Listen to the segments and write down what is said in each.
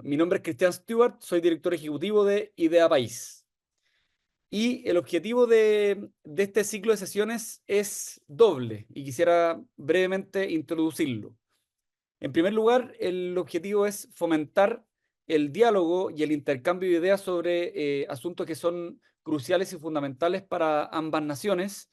Mi nombre es Cristian Stewart, soy director ejecutivo de Idea País. Y el objetivo de este ciclo de sesiones es doble y quisiera brevemente introducirlo. En primer lugar, el objetivo es fomentar el diálogo y el intercambio de ideas sobre asuntos que son cruciales y fundamentales para ambas naciones,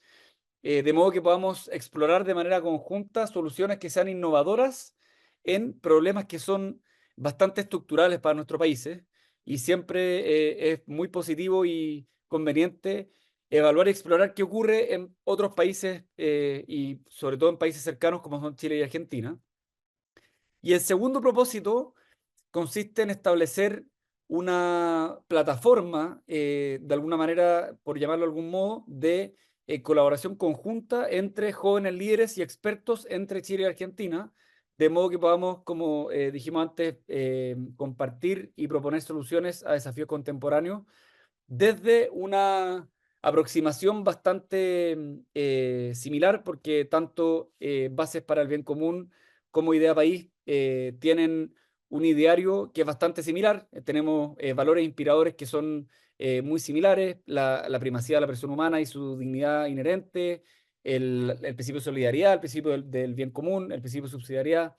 de modo que podamos explorar de manera conjunta soluciones que sean innovadoras en problemas que son bastante estructurales para nuestros países. Y siempre es muy positivo y conveniente evaluar y explorar qué ocurre en otros países y sobre todo en países cercanos como son Chile y Argentina. Y el segundo propósito consiste en establecer una plataforma, de alguna manera, por llamarlo de algún modo, de colaboración conjunta entre jóvenes líderes y expertos entre Chile y Argentina, de modo que podamos, como dijimos antes, compartir y proponer soluciones a desafíos contemporáneos desde una aproximación bastante similar, porque tanto Bases para el Bien Común como Idea País tienen un ideario que es bastante similar. Tenemos valores inspiradores que son muy similares: la primacía de la persona humana y su dignidad inherente, el principio de solidaridad, el principio del bien común, el principio de subsidiariedad,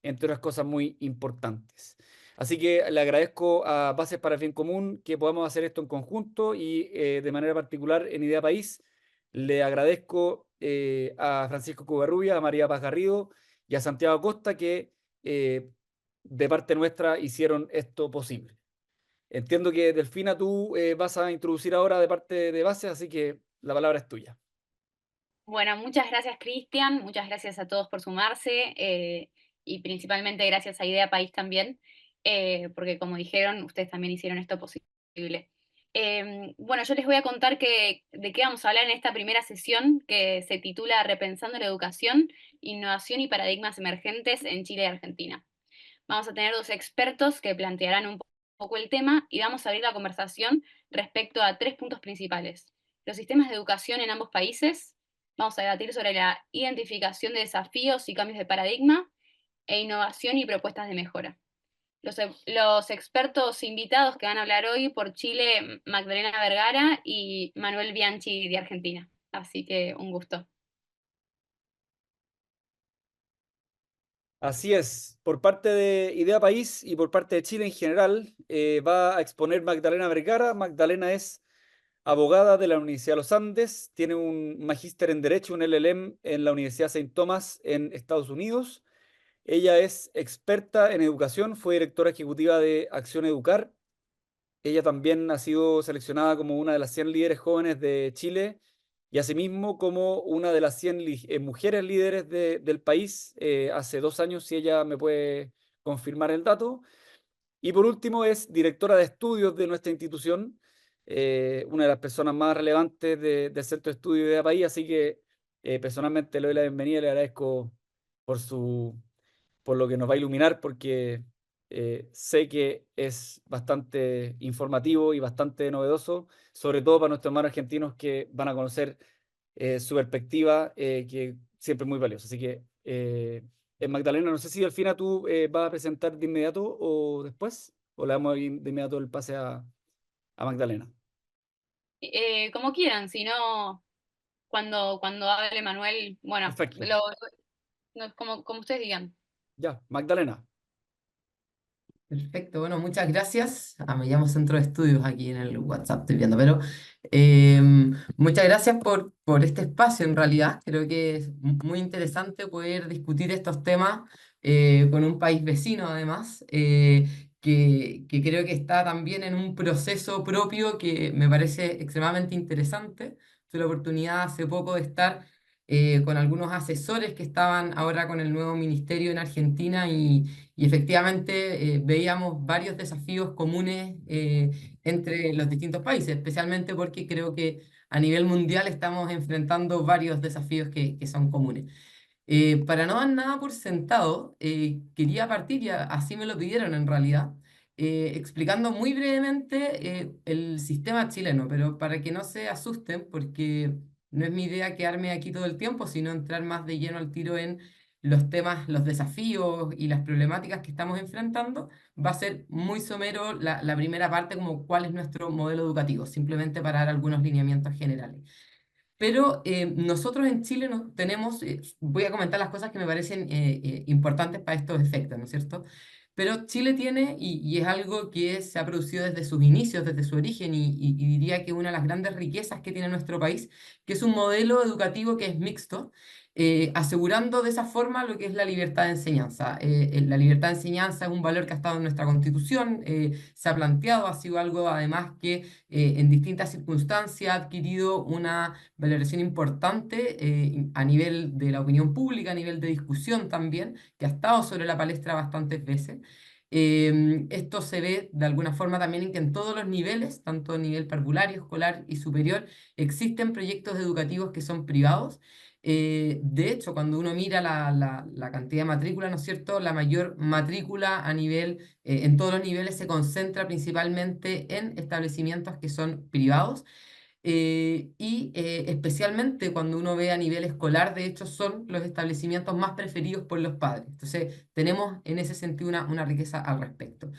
entre otras cosas muy importantes. Así que le agradezco a Bases para el Bien Común que podamos hacer esto en conjunto y de manera particular en Idea País le agradezco a Francisco Covarrubia, a María Paz Garrido y a Santiago Costa que eh, de parte nuestra hicieron esto posible. Entiendo que Delfina tú vas a introducir ahora de parte de Bases, así que la palabra es tuya. Bueno, muchas gracias, Cristian. Muchas gracias a todos por sumarse y principalmente gracias a Idea País también, porque como dijeron, ustedes también hicieron esto posible. Bueno, yo les voy a contar de qué vamos a hablar en esta primera sesión que se titula Repensando la educación, innovación y paradigmas emergentes en Chile y Argentina. Vamos a tener dos expertos que plantearán un poco el tema y vamos a abrir la conversación respecto a tres puntos principales: los sistemas de educación en ambos países. Vamos a debatir sobre la identificación de desafíos y cambios de paradigma e innovación y propuestas de mejora. Los expertos invitados que van a hablar hoy por Chile, Magdalena Vergara y Manuel Bianchi de Argentina. Así que un gusto. Así es, por parte de Idea País y por parte de Chile en general, va a exponer Magdalena Vergara. Magdalena es abogada de la Universidad de los Andes, tiene un magíster en Derecho, un LLM en la Universidad Saint Thomas en Estados Unidos. Ella es experta en educación, fue directora ejecutiva de Acción Educar. Ella también ha sido seleccionada como una de las 100 líderes jóvenes de Chile y asimismo como una de las 100 mujeres líderes del país hace 2 años, si ella me puede confirmar el dato. Y por último es directora de estudios de nuestra institución, una de las personas más relevantes del Centro de Estudios de país, así que personalmente le doy la bienvenida y le agradezco por por lo que nos va a iluminar, porque sé que es bastante informativo y bastante novedoso, sobre todo para nuestros hermanos argentinos que van a conocer su perspectiva, que siempre es muy valiosa. Así que, Magdalena, no sé si al final tú vas a presentar de inmediato o después, o le damos de inmediato el pase a Magdalena. Como quieran, si no, cuando hable Manuel, bueno, Perfecto. no, como ustedes digan. Ya, Magdalena. Perfecto, bueno, muchas gracias. Me llamo Centro de Estudios aquí en el WhatsApp, estoy viendo, pero muchas gracias por este espacio en realidad. Creo que es muy interesante poder discutir estos temas con un país vecino además, que creo que está también en un proceso propio que me parece extremadamente interesante. Tuve la oportunidad hace poco de estar con algunos asesores que estaban ahora con el nuevo ministerio en Argentina y efectivamente veíamos varios desafíos comunes entre los distintos países, especialmente porque creo que a nivel mundial estamos enfrentando varios desafíos que son comunes. Para no dar nada por sentado, quería partir, y así me lo pidieron en realidad, explicando muy brevemente el sistema chileno, pero para que no se asusten, porque no es mi idea quedarme aquí todo el tiempo, sino entrar más de lleno al tiro en los temas, los desafíos y las problemáticas que estamos enfrentando, va a ser muy somero la primera parte, como cuál es nuestro modelo educativo, simplemente para dar algunos lineamientos generales. Pero nosotros en Chile tenemos, voy a comentar las cosas que me parecen importantes para estos efectos, ¿no es cierto? Pero Chile tiene, y es algo que se ha producido desde sus inicios, desde su origen, y diría que una de las grandes riquezas que tiene nuestro país, que es un modelo educativo que es mixto, asegurando de esa forma lo que es la libertad de enseñanza. La libertad de enseñanza es un valor que ha estado en nuestra Constitución, se ha planteado, ha sido algo además que en distintas circunstancias ha adquirido una valoración importante a nivel de la opinión pública, a nivel de discusión también, que ha estado sobre la palestra bastantes veces. Esto se ve de alguna forma también en que en todos los niveles, tanto a nivel parvulario, escolar y superior, existen proyectos educativos que son privados. De hecho, cuando uno mira la cantidad de matrícula, ¿no es cierto? La mayor matrícula a nivel, en todos los niveles se concentra principalmente en establecimientos que son privados especialmente cuando uno ve a nivel escolar, de hecho, son los establecimientos más preferidos por los padres. Entonces, tenemos en ese sentido una riqueza al respecto.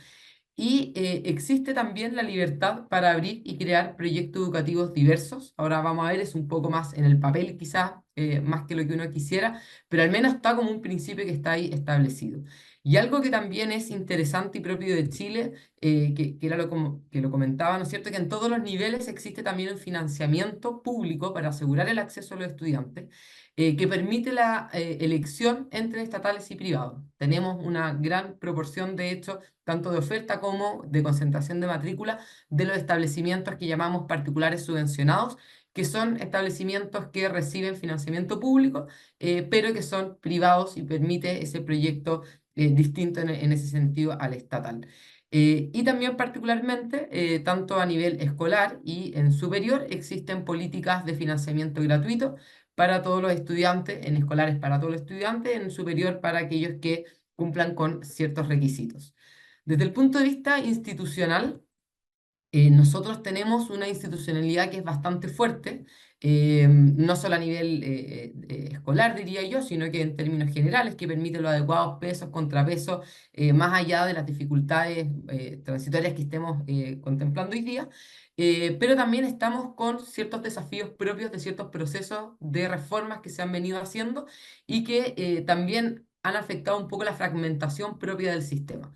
Y existe también la libertad para abrir y crear proyectos educativos diversos. Ahora vamos a ver, es un poco más en el papel quizás, más que lo que uno quisiera, pero al menos está como un principio que está ahí establecido. Y algo que también es interesante y propio de Chile, que era que lo comentaba, ¿no es cierto? Que en todos los niveles existe también un financiamiento público para asegurar el acceso a los estudiantes, que permite la elección entre estatales y privados. Tenemos una gran proporción, de hecho, tanto de oferta como de concentración de matrícula de los establecimientos que llamamos particulares subvencionados, que son establecimientos que reciben financiamiento público, pero que son privados y permite ese proyecto distinto en ese sentido al estatal. Y también particularmente, tanto a nivel escolar y en superior, existen políticas de financiamiento gratuito para todos los estudiantes, en escolares para todos los estudiantes, en superior para aquellos que cumplan con ciertos requisitos. Desde el punto de vista institucional, nosotros tenemos una institucionalidad que es bastante fuerte, no solo a nivel escolar, diría yo, sino que en términos generales, que permite los adecuados pesos, contrapesos, más allá de las dificultades transitorias que estemos contemplando hoy día. Pero también estamos con ciertos desafíos propios de ciertos procesos de reformas que se han venido haciendo y que también han afectado un poco la fragmentación propia del sistema.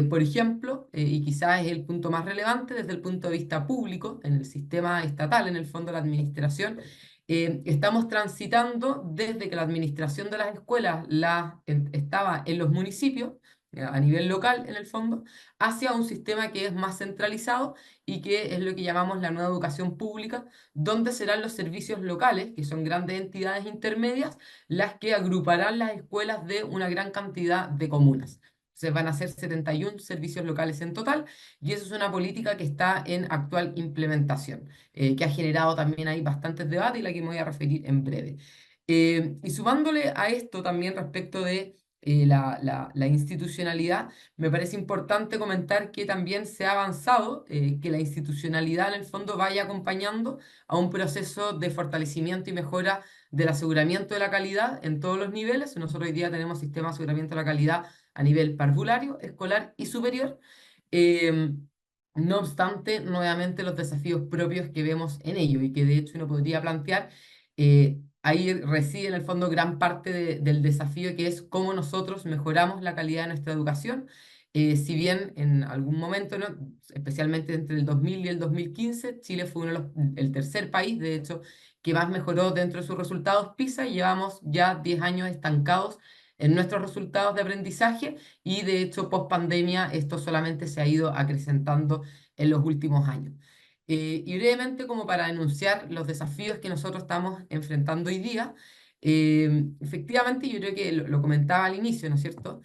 Por ejemplo, y quizás es el punto más relevante desde el punto de vista público, en el sistema estatal, en el fondo de la administración, estamos transitando desde que la administración de las escuelas estaba en los municipios, a nivel local en el fondo, hacia un sistema que es más centralizado y que es lo que llamamos la nueva educación pública, donde serán los servicios locales, que son grandes entidades intermedias, las que agruparán las escuelas de una gran cantidad de comunas. Se van a hacer 71 servicios locales en total y eso es una política que está en actual implementación, que ha generado también ahí bastantes debates y la que me voy a referir en breve. Y sumándole a esto también respecto de la institucionalidad, me parece importante comentar que también se ha avanzado, que la institucionalidad en el fondo vaya acompañando a un proceso de fortalecimiento y mejora del aseguramiento de la calidad en todos los niveles. Nosotros hoy día tenemos sistemas de aseguramiento de la calidad a nivel parvulario, escolar y superior. No obstante, nuevamente los desafíos propios que vemos en ello y que de hecho uno podría plantear, ahí reside en el fondo gran parte del desafío que es cómo nosotros mejoramos la calidad de nuestra educación. Si bien en algún momento, ¿no? Especialmente entre el 2000 y el 2015, Chile fue el tercer país, de hecho, que más mejoró dentro de sus resultados PISA y llevamos ya 10 años estancados en nuestros resultados de aprendizaje y de hecho post pandemia esto solamente se ha ido acrecentando en los últimos años. Y brevemente como para enunciar los desafíos que nosotros estamos enfrentando hoy día, efectivamente yo creo que lo comentaba al inicio, ¿no es cierto?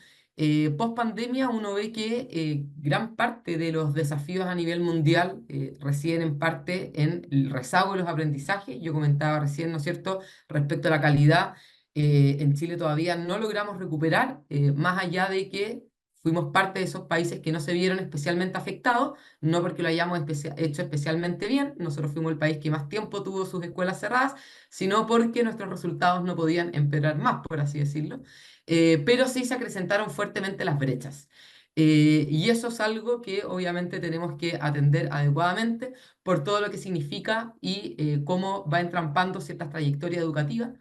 Post pandemia uno ve que gran parte de los desafíos a nivel mundial residen en parte en el rezago de los aprendizajes. Yo comentaba recién, ¿no es cierto?, respecto a la calidad en Chile todavía no logramos recuperar, más allá de que fuimos parte de esos países que no se vieron especialmente afectados, no porque lo hayamos hecho especialmente bien, nosotros fuimos el país que más tiempo tuvo sus escuelas cerradas, sino porque nuestros resultados no podían empeorar más, por así decirlo. Pero sí se acrecentaron fuertemente las brechas. Y eso es algo que obviamente tenemos que atender adecuadamente por todo lo que significa y cómo va entrampando ciertas trayectorias educativas.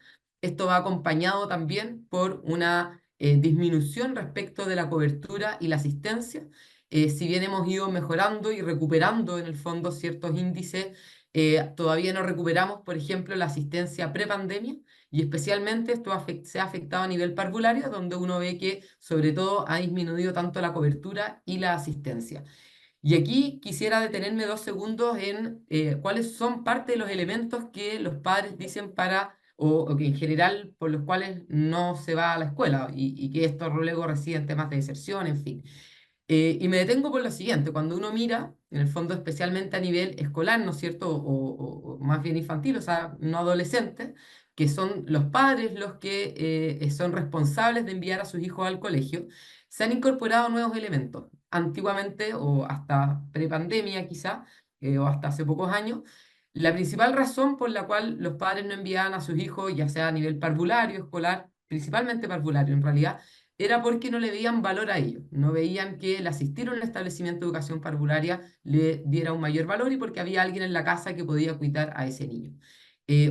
Esto va acompañado también por una disminución respecto de la cobertura y la asistencia. Si bien hemos ido mejorando y recuperando en el fondo ciertos índices, todavía no recuperamos, por ejemplo, la asistencia prepandemia, y especialmente esto se ha afectado a nivel parvulario, donde uno ve que sobre todo ha disminuido tanto la cobertura y la asistencia. Y aquí quisiera detenerme 2 segundos en cuáles son parte de los elementos que los padres dicen o que en general por los cuales no se va a la escuela y que esto luego reside en temas de deserción, en fin. Y me detengo por lo siguiente, cuando uno mira, en el fondo especialmente a nivel escolar, ¿no es cierto? O más bien infantil, o sea, no adolescente, que son los padres los que son responsables de enviar a sus hijos al colegio, se han incorporado nuevos elementos. Antiguamente, o hasta prepandemia quizá, o hasta hace pocos años, la principal razón por la cual los padres no enviaban a sus hijos, ya sea a nivel parvulario, escolar, principalmente parvulario en realidad, era porque no le veían valor a ello, no veían que el asistir a un establecimiento de educación parvularia le diera un mayor valor y porque había alguien en la casa que podía cuidar a ese niño.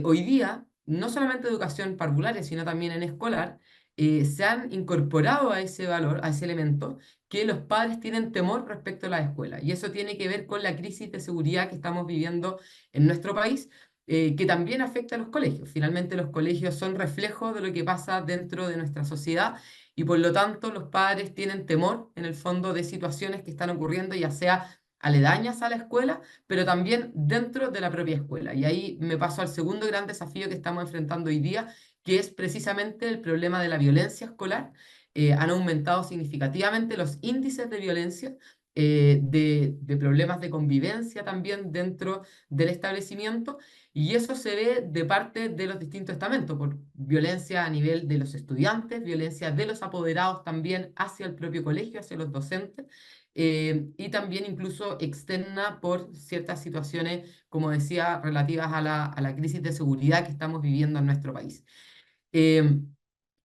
Hoy día, no solamente educación parvularia, sino también en escolar, se han incorporado a ese valor, a ese elemento, que los padres tienen temor respecto a la escuela. Y eso tiene que ver con la crisis de seguridad que estamos viviendo en nuestro país, que también afecta a los colegios. Finalmente, los colegios son reflejo de lo que pasa dentro de nuestra sociedad y por lo tanto los padres tienen temor en el fondo de situaciones que están ocurriendo, ya sea aledañas a la escuela, pero también dentro de la propia escuela. Y ahí me paso al segundo gran desafío que estamos enfrentando hoy día, que es precisamente el problema de la violencia escolar. Han aumentado significativamente los índices de violencia, de problemas de convivencia también dentro del establecimiento, y eso se ve de parte de los distintos estamentos, por violencia a nivel de los estudiantes, violencia de los apoderados también hacia el propio colegio, hacia los docentes, y también incluso externa por ciertas situaciones, como decía, relativas a la crisis de seguridad que estamos viviendo en nuestro país. Eh,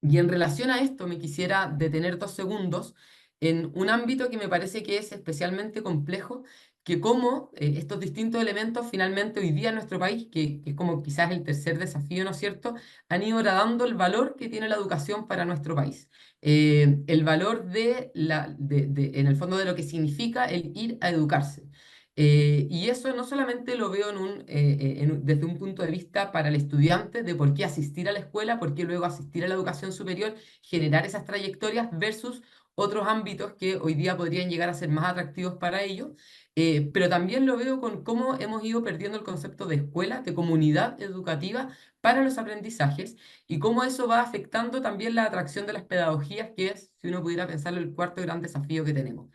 y en relación a esto, me quisiera detener 2 segundos en un ámbito que me parece que es especialmente complejo, que cómo estos distintos elementos finalmente hoy día en nuestro país, que es como quizás el tercer desafío, ¿no es cierto?, han ido dando el valor que tiene la educación para nuestro país. El valor en el fondo de lo que significa el ir a educarse. Y eso no solamente lo veo desde un punto de vista para el estudiante de por qué asistir a la escuela, por qué luego asistir a la educación superior, generar esas trayectorias versus otros ámbitos que hoy día podrían llegar a ser más atractivos para ellos, pero también lo veo con cómo hemos ido perdiendo el concepto de escuela, de comunidad educativa para los aprendizajes y cómo eso va afectando también la atracción de las pedagogías, que es, si uno pudiera pensarlo, el cuarto gran desafío que tenemos.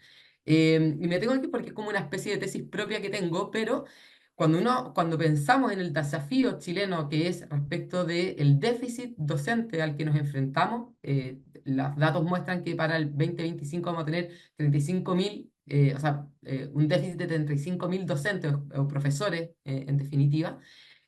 Y me tengo aquí porque es como una especie de tesis propia que tengo, pero cuando pensamos en el desafío chileno que es respecto del déficit docente al que nos enfrentamos, los datos muestran que para el 2025 vamos a tener 35.000, o sea, un déficit de 35.000 docentes o profesores, en definitiva.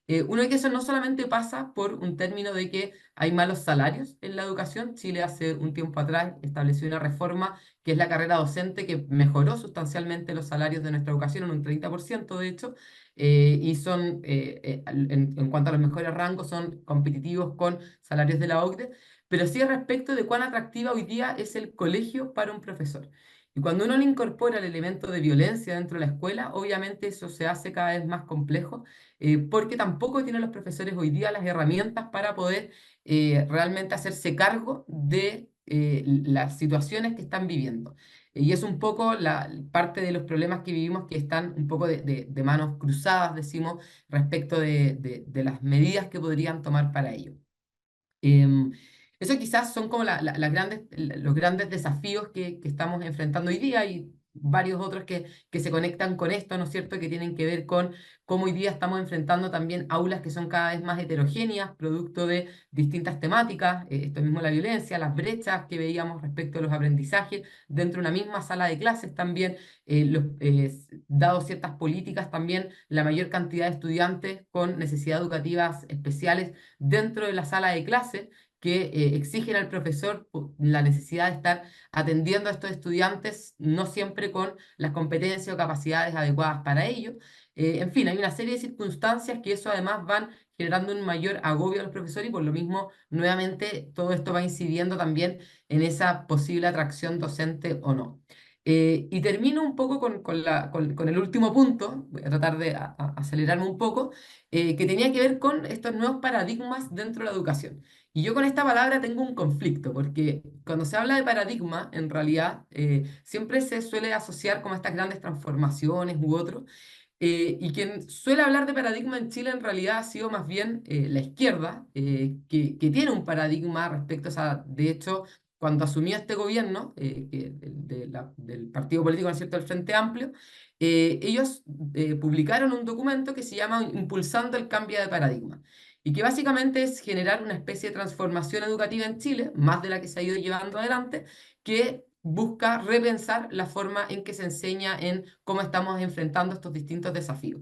Uno ve que eso no solamente pasa por un término de que hay malos salarios en la educación. Chile hace un tiempo atrás estableció una reforma que es la carrera docente que mejoró sustancialmente los salarios de nuestra educación en un 30% de hecho, y en cuanto a los mejores rangos, son competitivos con salarios de la OCDE, pero sí respecto de cuán atractiva hoy día es el colegio para un profesor. Y cuando uno le incorpora el elemento de violencia dentro de la escuela, obviamente eso se hace cada vez más complejo, porque tampoco tienen los profesores hoy día las herramientas para poder realmente hacerse cargo de las situaciones que están viviendo. Y es un poco la parte de los problemas que vivimos que están un poco de manos cruzadas, decimos, respecto de las medidas que podrían tomar para ello. Em, Eso quizás son como los grandes desafíos que estamos enfrentando hoy día y varios otros que se conectan con esto, ¿no es cierto?, que tienen que ver con cómo hoy día estamos enfrentando también aulas que son cada vez más heterogéneas, producto de distintas temáticas, esto mismo la violencia, las brechas que veíamos respecto a los aprendizajes dentro de una misma sala de clases también, dado ciertas políticas también, la mayor cantidad de estudiantes con necesidades educativas especiales dentro de la sala de clases que exigen al profesor la necesidad de estar atendiendo a estos estudiantes, no siempre con las competencias o capacidades adecuadas para ello. En fin, hay una serie de circunstancias que eso además van generando un mayor agobio a los profesores y por lo mismo, nuevamente, todo esto va incidiendo también en esa posible atracción docente o no. Y termino un poco con el último punto, voy a tratar de acelerarme un poco, que tenía que ver con estos nuevos paradigmas dentro de la educación. Y yo con esta palabra tengo un conflicto, porque cuando se habla de paradigma, en realidad siempre se suele asociar como estas grandes transformaciones u otros, y quien suele hablar de paradigma en Chile en realidad ha sido más bien la izquierda, que tiene un paradigma respecto a esa, de hecho, cuando asumió este gobierno, del partido político, ¿no es cierto?, del Frente Amplio, ellos publicaron un documento que se llama Impulsando el Cambio de Paradigma, y que básicamente es generar una especie de transformación educativa en Chile, más de la que se ha ido llevando adelante, que busca repensar la forma en que se enseña, en cómo estamos enfrentando estos distintos desafíos.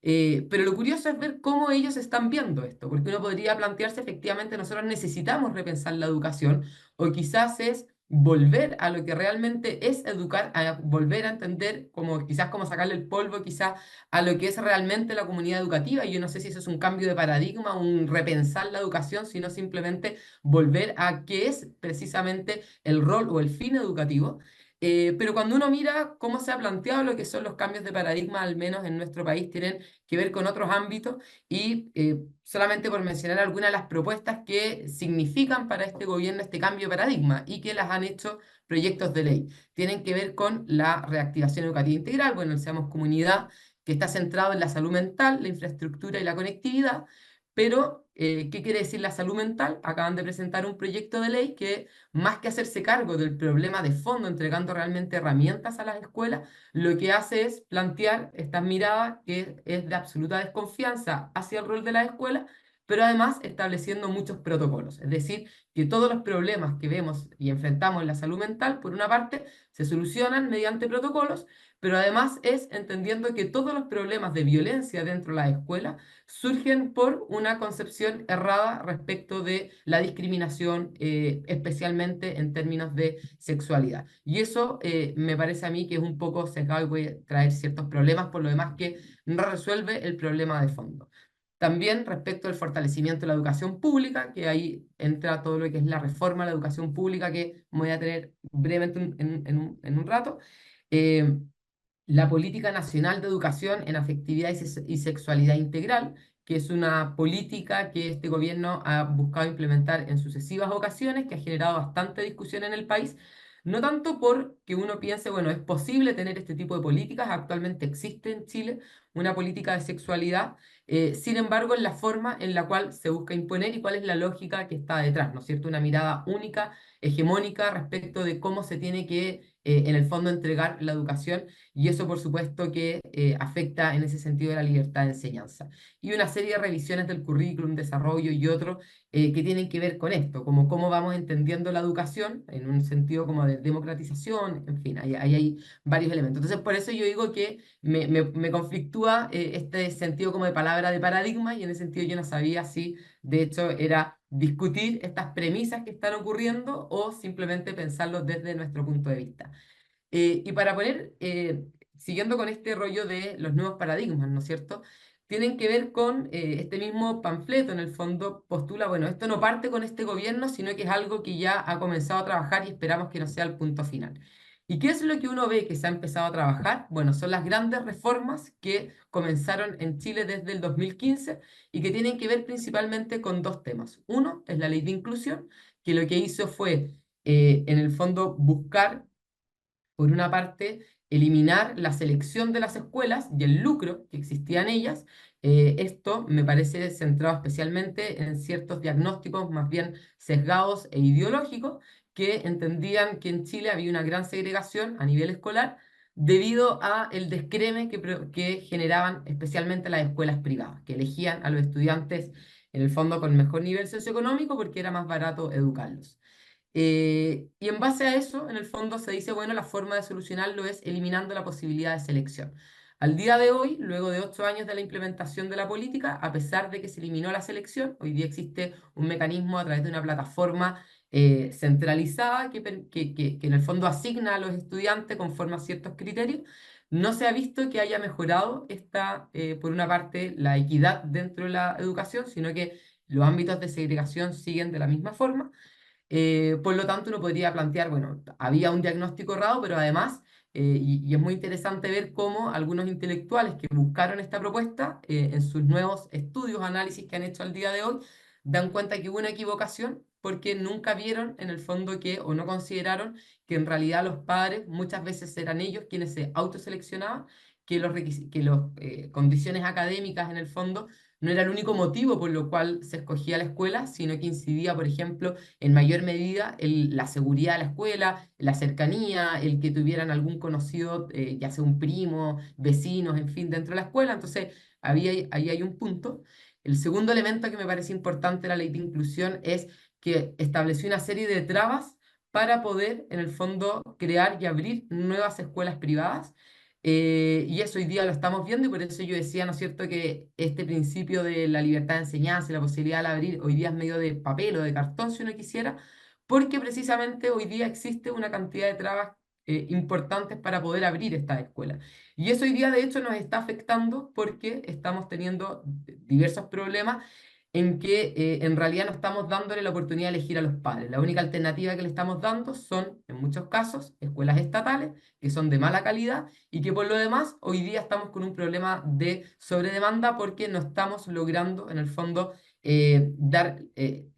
Pero lo curioso es ver cómo ellos están viendo esto, porque uno podría plantearse efectivamente nosotros necesitamos repensar la educación, o quizás es volver a lo que realmente es educar, a volver a entender, como quizás como sacarle el polvo quizás a lo que es realmente la comunidad educativa. Y yo no sé si eso es un cambio de paradigma, un repensar la educación, sino simplemente volver a qué es precisamente el rol o el fin educativo. Pero cuando uno mira cómo se ha planteado lo que son los cambios de paradigma, al menos en nuestro país, tienen que ver con otros ámbitos y solamente por mencionar algunas de las propuestas que significan para este gobierno este cambio de paradigma y que las han hecho proyectos de ley. Tienen que ver con la reactivación educativa integral, bueno, el Seamos Comunidad, que está centrado en la salud mental, la infraestructura y la conectividad, pero ¿qué quiere decir la salud mental? Acaban de presentar un proyecto de ley que, más que hacerse cargo del problema de fondo, entregando realmente herramientas a las escuelas, lo que hace es plantear estas miradas que es de absoluta desconfianza hacia el rol de la escuela, pero además estableciendo muchos protocolos. Es decir, que todos los problemas que vemos y enfrentamos en la salud mental, por una parte, se solucionan mediante protocolos, pero además es entendiendo que todos los problemas de violencia dentro de la escuela surgen por una concepción errada respecto de la discriminación, especialmente en términos de sexualidad. Y eso me parece a mí que es un poco sesgado y puede traer ciertos problemas, por lo demás que no resuelve el problema de fondo. También respecto al fortalecimiento de la educación pública, que ahí entra todo lo que es la reforma a la educación pública, que voy a tener brevemente en un rato. Eh, la Política Nacional de Educación en Afectividad y Sexualidad Integral, que es una política que este gobierno ha buscado implementar en sucesivas ocasiones, que ha generado bastante discusión en el país, no tanto porque uno piense, bueno, es posible tener este tipo de políticas, actualmente existe en Chile una política de sexualidad, sin embargo, en la forma en la cual se busca imponer y cuál es la lógica que está detrás, ¿no es cierto? Una mirada única, hegemónica respecto de cómo se tiene que, en el fondo, entregar la educación, y eso por supuesto que afecta en ese sentido la libertad de enseñanza. Y una serie de revisiones del currículum, desarrollo y otros que tienen que ver con esto, como cómo vamos entendiendo la educación en un sentido como de democratización, en fin, ahí hay varios elementos. Entonces por eso yo digo que me conflictúa este sentido como de palabra de paradigma, y en ese sentido yo no sabía si de hecho era discutir estas premisas que están ocurriendo o simplemente pensarlo desde nuestro punto de vista. Y para poner, siguiendo con este rollo de los nuevos paradigmas, ¿no es cierto? Tienen que ver con este mismo panfleto, en el fondo postula, bueno, esto no parte con este gobierno, sino que es algo que ya ha comenzado a trabajar y esperamos que no sea el punto final. ¿Y qué es lo que uno ve que se ha empezado a trabajar? Bueno, son las grandes reformas que comenzaron en Chile desde el 2015 y que tienen que ver principalmente con dos temas. Uno es la ley de inclusión, que lo que hizo fue, en el fondo, buscar por una parte, eliminar la selección de las escuelas y el lucro que existía en ellas. Esto me parece centrado especialmente en ciertos diagnósticos más bien sesgados e ideológicos que entendían que en Chile había una gran segregación a nivel escolar, debido a el descreme que generaban especialmente las escuelas privadas, que elegían a los estudiantes en el fondo con mejor nivel socioeconómico porque era más barato educarlos. Y en base a eso, en el fondo se dice, bueno, la forma de solucionarlo es eliminando la posibilidad de selección. Al día de hoy, luego de 8 años de la implementación de la política, a pesar de que se eliminó la selección, hoy día existe un mecanismo a través de una plataforma centralizada que en el fondo asigna a los estudiantes conforme a ciertos criterios. No se ha visto que haya mejorado por una parte, la equidad dentro de la educación, sino que los ámbitos de segregación siguen de la misma forma. Por lo tanto, uno podría plantear, bueno, había un diagnóstico errado, pero además, y es muy interesante ver cómo algunos intelectuales que buscaron esta propuesta, en sus nuevos estudios, análisis que han hecho al día de hoy, dan cuenta que hubo una equivocación porque nunca vieron en el fondo que, o no consideraron que en realidad los padres muchas veces eran ellos quienes se autoseleccionaban, que las condiciones académicas en el fondo no era el único motivo por lo cual se escogía la escuela, sino que incidía, por ejemplo, en mayor medida la seguridad de la escuela, la cercanía, el que tuvieran algún conocido, ya sea un primo, vecinos, en fin, dentro de la escuela. Entonces, ahí hay un punto. El segundo elemento que me parece importante de la ley de inclusión es que estableció una serie de trabas para poder, en el fondo, crear y abrir nuevas escuelas privadas. Y eso hoy día lo estamos viendo y por eso yo decía, ¿no es cierto?, que este principio de la libertad de enseñanza y la posibilidad de abrir hoy día es medio de papel o de cartón, si uno quisiera, porque precisamente hoy día existe una cantidad de trabas importantes para poder abrir estas escuelas. Y eso hoy día, de hecho, nos está afectando porque estamos teniendo diversos problemas en que en realidad no estamos dándole la oportunidad de elegir a los padres. La única alternativa que le estamos dando son, en muchos casos, escuelas estatales que son de mala calidad y que por lo demás hoy día estamos con un problema de sobredemanda porque no estamos logrando en el fondo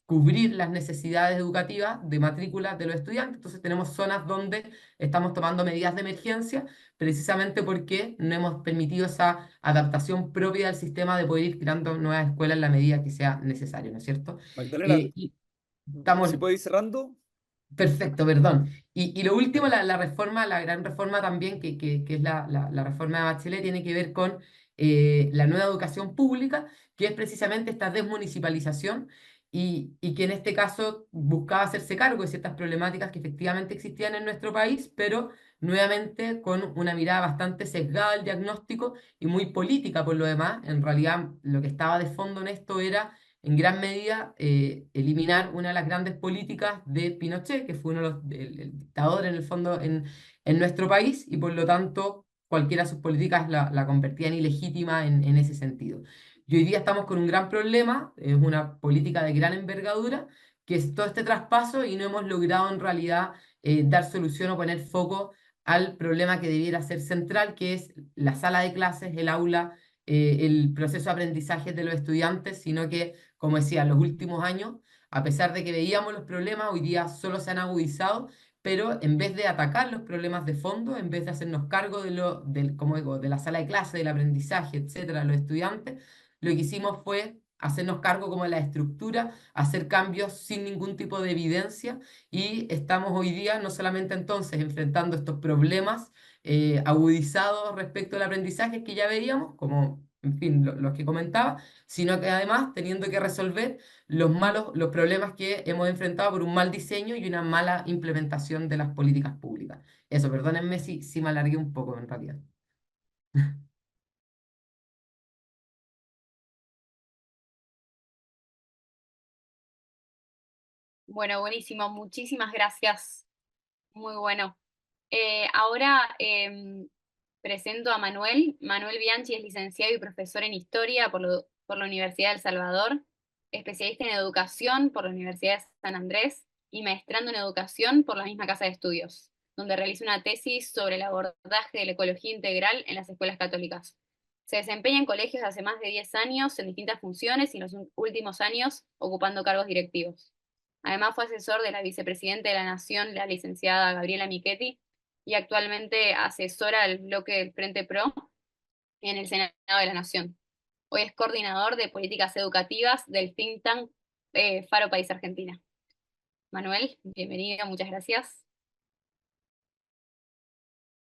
cubrir las necesidades educativas de matrícula de los estudiantes. Entonces tenemos zonas donde estamos tomando medidas de emergencia precisamente porque no hemos permitido esa adaptación propia del sistema de poder ir creando nuevas escuelas en la medida que sea necesario, ¿no es cierto? Magdalena, Y estamos si puedo ir cerrando. Perfecto, perdón. Y lo último, la reforma, la gran reforma también, que es la reforma de Bachelet, tiene que ver con la nueva educación pública, que es precisamente esta desmunicipalización y que en este caso buscaba hacerse cargo de ciertas problemáticas que efectivamente existían en nuestro país, pero nuevamente con una mirada bastante sesgada al diagnóstico y muy política por lo demás. En realidad, lo que estaba de fondo en esto era en gran medida eliminar una de las grandes políticas de Pinochet, que fue uno de el dictador en el fondo en nuestro país, y por lo tanto cualquiera de sus políticas la convertían ilegítima en ese sentido. Y hoy día estamos con un gran problema, es una política de gran envergadura, que es todo este traspaso y no hemos logrado en realidad dar solución o poner foco al problema que debiera ser central, que es la sala de clases, el aula, el proceso de aprendizaje de los estudiantes, sino que como decía, en los últimos años, a pesar de que veíamos los problemas, hoy día solo se han agudizado, pero en vez de atacar los problemas de fondo, en vez de hacernos cargo como digo, de la sala de clase, del aprendizaje, etcétera, los estudiantes, lo que hicimos fue hacernos cargo como de la estructura, hacer cambios sin ningún tipo de evidencia y estamos hoy día no solamente entonces enfrentando estos problemas agudizados respecto al aprendizaje que ya veíamos, como en fin, los que comentaba, sino que además teniendo que resolver los problemas que hemos enfrentado por un mal diseño y una mala implementación de las políticas públicas. Eso, perdónenme si me alargué un poco en realidad. Bueno, buenísimo, muchísimas gracias. Muy bueno. Ahora presento a Manuel. Manuel Bianchi es licenciado y profesor en Historia por la Universidad de El Salvador, especialista en Educación por la Universidad de San Andrés y maestrando en Educación por la misma Casa de Estudios, donde realiza una tesis sobre el abordaje de la ecología integral en las escuelas católicas. Se desempeña en colegios hace más de 10 años en distintas funciones y en los últimos años ocupando cargos directivos. Además fue asesor de la vicepresidenta de la Nación, la licenciada Gabriela Michetti, y actualmente asesora del bloque del Frente Pro en el Senado de la Nación. Hoy es coordinador de políticas educativas del think tank Faro País Argentina. Manuel, bienvenido, muchas gracias.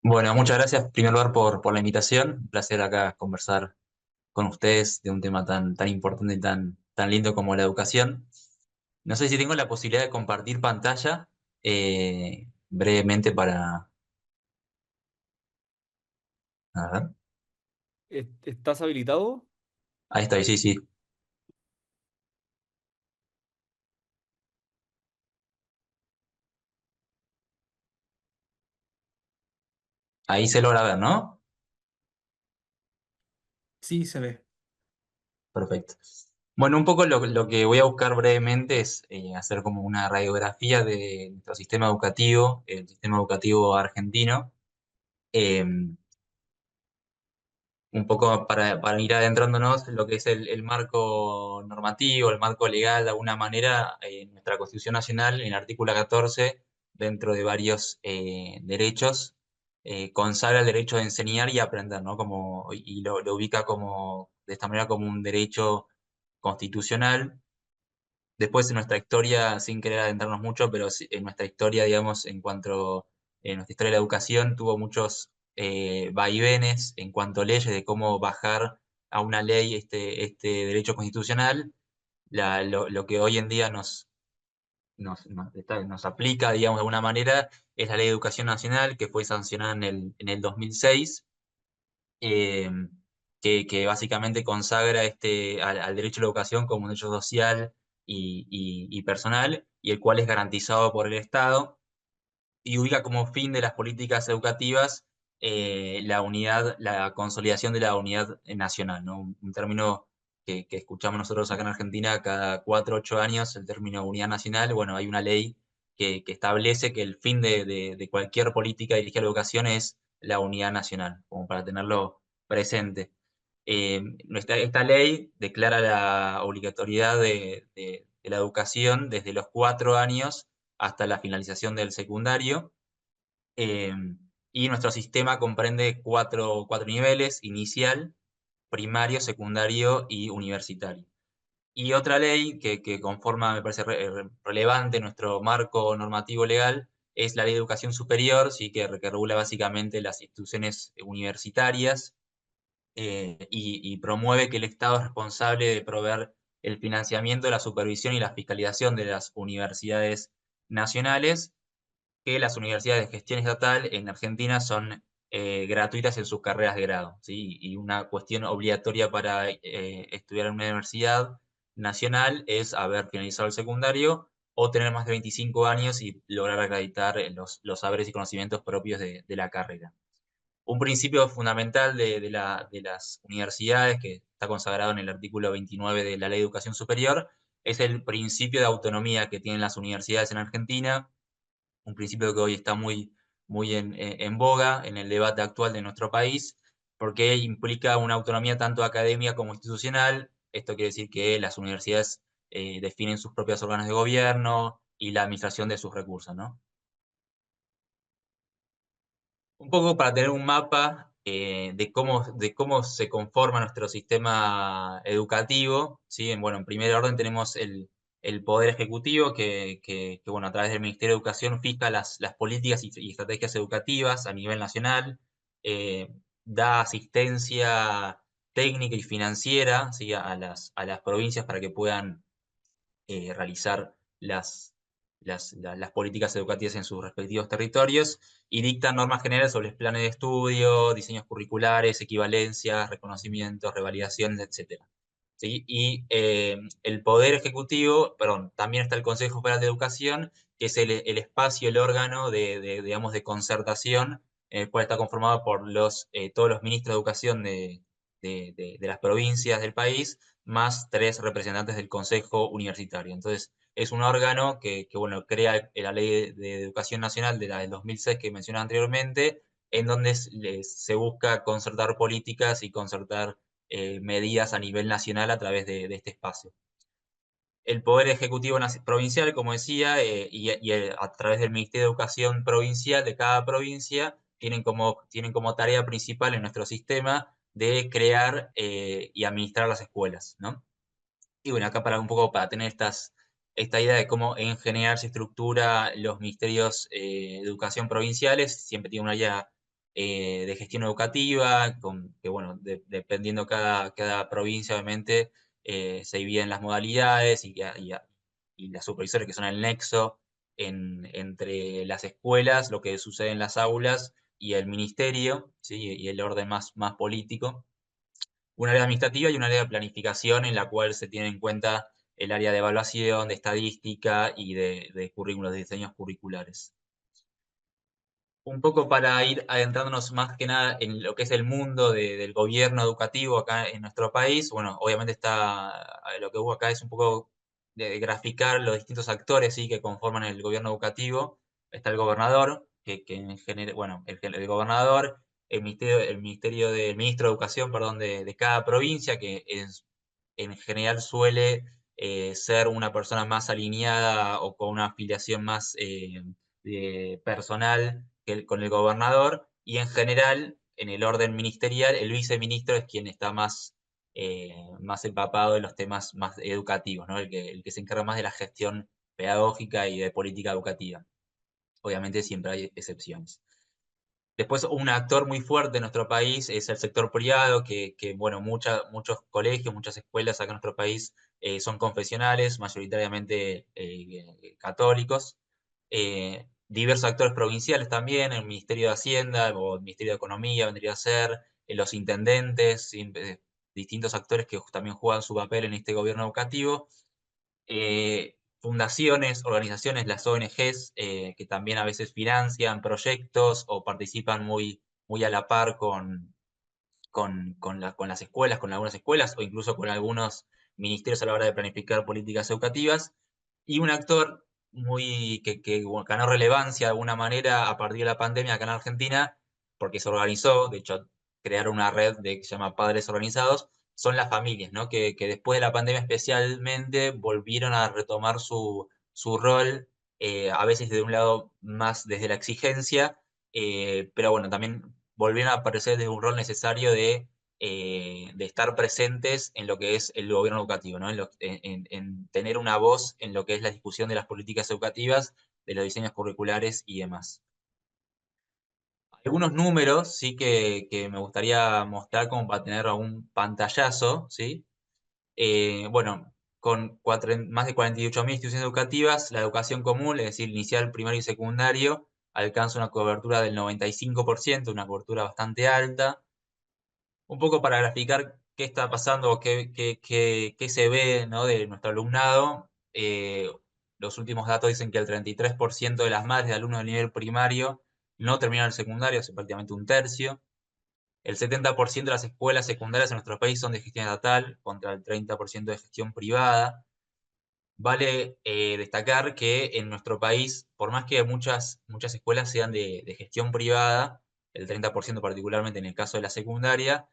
Bueno, muchas gracias en primer lugar por la invitación. Un placer acá conversar con ustedes de un tema tan importante y tan lindo como la educación. No sé si tengo la posibilidad de compartir pantalla brevemente para... A ver, ¿Estás habilitado? ahí está, sí, sí. Ahí se logra ver, ¿no? Sí, se ve. Perfecto. Bueno, un poco lo que voy a buscar brevemente es hacer como una radiografía de nuestro sistema educativo, el sistema educativo argentino. Eh, un poco para ir adentrándonos en lo que es el marco normativo, el marco legal, de alguna manera, nuestra Constitución Nacional, en el artículo 14, dentro de varios derechos, consagra el derecho de enseñar y aprender, ¿no? Como, y lo ubica como, de esta manera como un derecho constitucional. Después en nuestra historia, sin querer adentrarnos mucho, pero en nuestra historia, digamos, en cuanto en nuestra historia de la educación, tuvo muchos vaivenes en cuanto a leyes de cómo bajar a una ley este derecho constitucional. Lo que hoy en día nos aplica, digamos, de alguna manera, es la Ley de Educación Nacional, que fue sancionada en el 2006, eh, que básicamente consagra al derecho a la educación como un derecho social y personal, y el cual es garantizado por el Estado, y ubica como fin de las políticas educativas la unidad, la consolidación de la unidad nacional, ¿no? Un término que escuchamos nosotros acá en Argentina cada 4 o 8 años, el término unidad nacional. Bueno, hay una ley que establece que el fin de cualquier política dirigida a la educación es la unidad nacional, como para tenerlo presente. Esta ley declara la obligatoriedad de la educación desde los 4 años hasta la finalización del secundario. eh, y nuestro sistema comprende cuatro niveles: inicial, primario, secundario y universitario. Y otra ley que conforma, me parece relevante nuestro marco normativo legal, es la Ley de Educación Superior, sí, que regula básicamente las instituciones universitarias, y promueve que el Estado es responsable de proveer el financiamiento, la supervisión y la fiscalización de las universidades nacionales, que las universidades de gestión estatal en Argentina son gratuitas en sus carreras de grado, ¿sí? Y una cuestión obligatoria para estudiar en una universidad nacional es haber finalizado el secundario o tener más de 25 años y lograr acreditar los saberes y conocimientos propios de la carrera. Un principio fundamental de las universidades, que está consagrado en el artículo 29 de la Ley de Educación Superior, es el principio de autonomía que tienen las universidades en Argentina, un principio que hoy está muy en boga en el debate actual de nuestro país, porque implica una autonomía tanto académica como institucional. Esto quiere decir que las universidades definen sus propios órganos de gobierno y la administración de sus recursos, ¿no? Un poco para tener un mapa de cómo se conforma nuestro sistema educativo, ¿sí? Bueno, en primer orden tenemos el Poder Ejecutivo bueno, a través del Ministerio de Educación fija las políticas y estrategias educativas a nivel nacional, eh, da asistencia técnica y financiera, ¿sí? a las provincias para que puedan realizar las políticas educativas en sus respectivos territorios, y dictan normas generales sobre los planes de estudio, diseños curriculares, equivalencias, reconocimientos, revalidaciones, etc. ¿Sí? Y el Poder Ejecutivo, perdón, también está el Consejo Federal de Educación, que es el espacio, el órgano digamos, de concertación, el cual está conformado por todos los ministros de educación de las provincias del país, más 3 representantes del Consejo Universitario. Entonces, es un órgano bueno, crea la Ley de Educación Nacional de la del 2006 que mencioné anteriormente, en donde se busca concertar políticas y concertar medidas a nivel nacional a través de este espacio. El Poder Ejecutivo Provincial, como decía, a través del Ministerio de Educación Provincial de cada provincia, tienen como tarea principal en nuestro sistema de crear y administrar las escuelas, ¿no? Y bueno, acá un poco para tener esta idea de cómo en general se estructura los ministerios de educación provinciales, siempre tiene una idea de gestión educativa, que bueno, dependiendo cada provincia, obviamente, se dividen las modalidades y las supervisores que son el nexo entre las escuelas, lo que sucede en las aulas y el ministerio, ¿sí? Y el orden más político. Un área administrativa y un área de planificación en la cual se tiene en cuenta el área de evaluación, de estadística y de currículos, de diseños curriculares. Un poco para ir adentrándonos más que nada en lo que es el mundo del gobierno educativo acá en nuestro país. Bueno, obviamente lo que hubo acá es un poco de graficar los distintos actores, ¿sí? Que conforman el gobierno educativo. Está el gobernador, que en general, bueno, el gobernador, el ministro de Educación, perdón, de cada provincia, que en general suele ser una persona más alineada o con una afiliación más personal con el gobernador, y en general, en el orden ministerial, el viceministro es quien está más empapado de los temas más educativos, ¿no? El que se encarga más de la gestión pedagógica y de política educativa. Obviamente siempre hay excepciones. Después, un actor muy fuerte en nuestro país es el sector privado, bueno, muchos colegios, muchas escuelas acá en nuestro país son confesionales, mayoritariamente católicos. Diversos actores provinciales también, el Ministerio de Hacienda o el Ministerio de Economía vendría a ser, los intendentes, distintos actores que también juegan su papel en este gobierno educativo. Fundaciones, organizaciones, las ONGs, que también a veces financian proyectos o participan muy a la par con las escuelas, con algunas escuelas o incluso con algunos ministerios a la hora de planificar políticas educativas. Y un actor bueno, ganó relevancia de alguna manera a partir de la pandemia acá en Argentina, porque se organizó, de hecho, crearon una red que se llama Padres Organizados, son las familias, ¿no? Que después de la pandemia especialmente volvieron a retomar su rol, a veces de un lado más desde la exigencia, pero bueno, también volvieron a aparecer desde un rol necesario de estar presentes en lo que es el gobierno educativo, ¿no? En tener una voz en lo que es la discusión de las políticas educativas, de los diseños curriculares y demás. Algunos números, sí, que me gustaría mostrar como para tener un pantallazo, ¿sí? Bueno, con más de 48.000 instituciones educativas, la educación común, es decir, inicial, primario y secundario, alcanza una cobertura del 95%, una cobertura bastante alta. Un poco para graficar qué está pasando o qué se ve, ¿no? De nuestro alumnado. Los últimos datos dicen que el 33% de las madres de alumnos del nivel primario no terminaron el secundario, es prácticamente un tercio. El 70% de las escuelas secundarias en nuestro país son de gestión estatal, contra el 30% de gestión privada. Vale destacar que en nuestro país, por más que muchas escuelas sean de gestión privada, el 30% particularmente en el caso de la secundaria,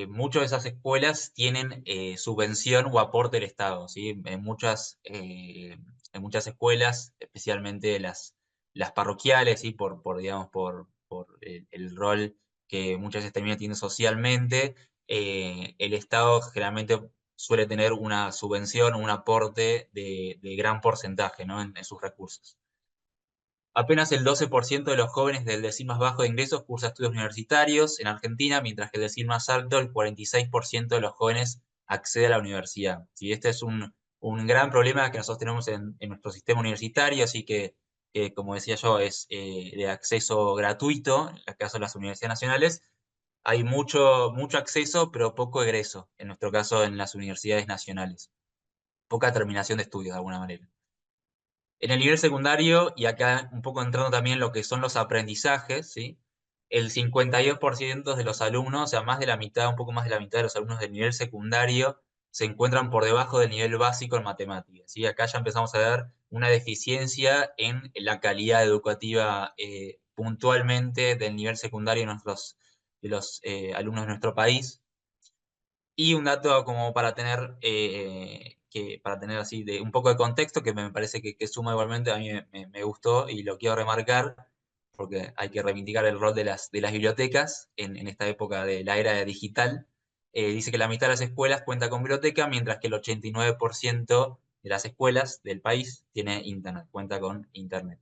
muchas de esas escuelas tienen subvención o aporte del Estado, ¿sí? En muchas escuelas, especialmente las parroquiales, ¿sí? Digamos, por el rol que muchas veces termina teniendo socialmente, el Estado generalmente suele tener una subvención o un aporte de gran porcentaje, ¿no? en sus recursos. Apenas el 12% de los jóvenes del decil más bajo de ingresos cursa estudios universitarios en Argentina, mientras que el decil más alto, el 46% de los jóvenes accede a la universidad. ¿Sí? Este es un gran problema que nosotros tenemos en nuestro sistema universitario, así que, como decía yo, es de acceso gratuito, en el caso de las universidades nacionales. Hay mucho acceso, pero poco egreso, en nuestro caso en las universidades nacionales. Poca terminación de estudios, de alguna manera. En el nivel secundario, y acá un poco entrando también en lo que son los aprendizajes, ¿sí? El 52% de los alumnos, o sea, más de la mitad, un poco más de la mitad de los alumnos del nivel secundario, se encuentran por debajo del nivel básico en matemáticas, ¿sí? Acá ya empezamos a ver una deficiencia en la calidad educativa puntualmente del nivel secundario de los alumnos de nuestro país. Y un dato como para tener así un poco de contexto, que me parece que suma igualmente, a mí me gustó y lo quiero remarcar, porque hay que reivindicar el rol de las bibliotecas en esta época de la era digital. Dice que la mitad de las escuelas cuenta con biblioteca, mientras que el 89% de las escuelas del país tiene internet, cuenta con internet.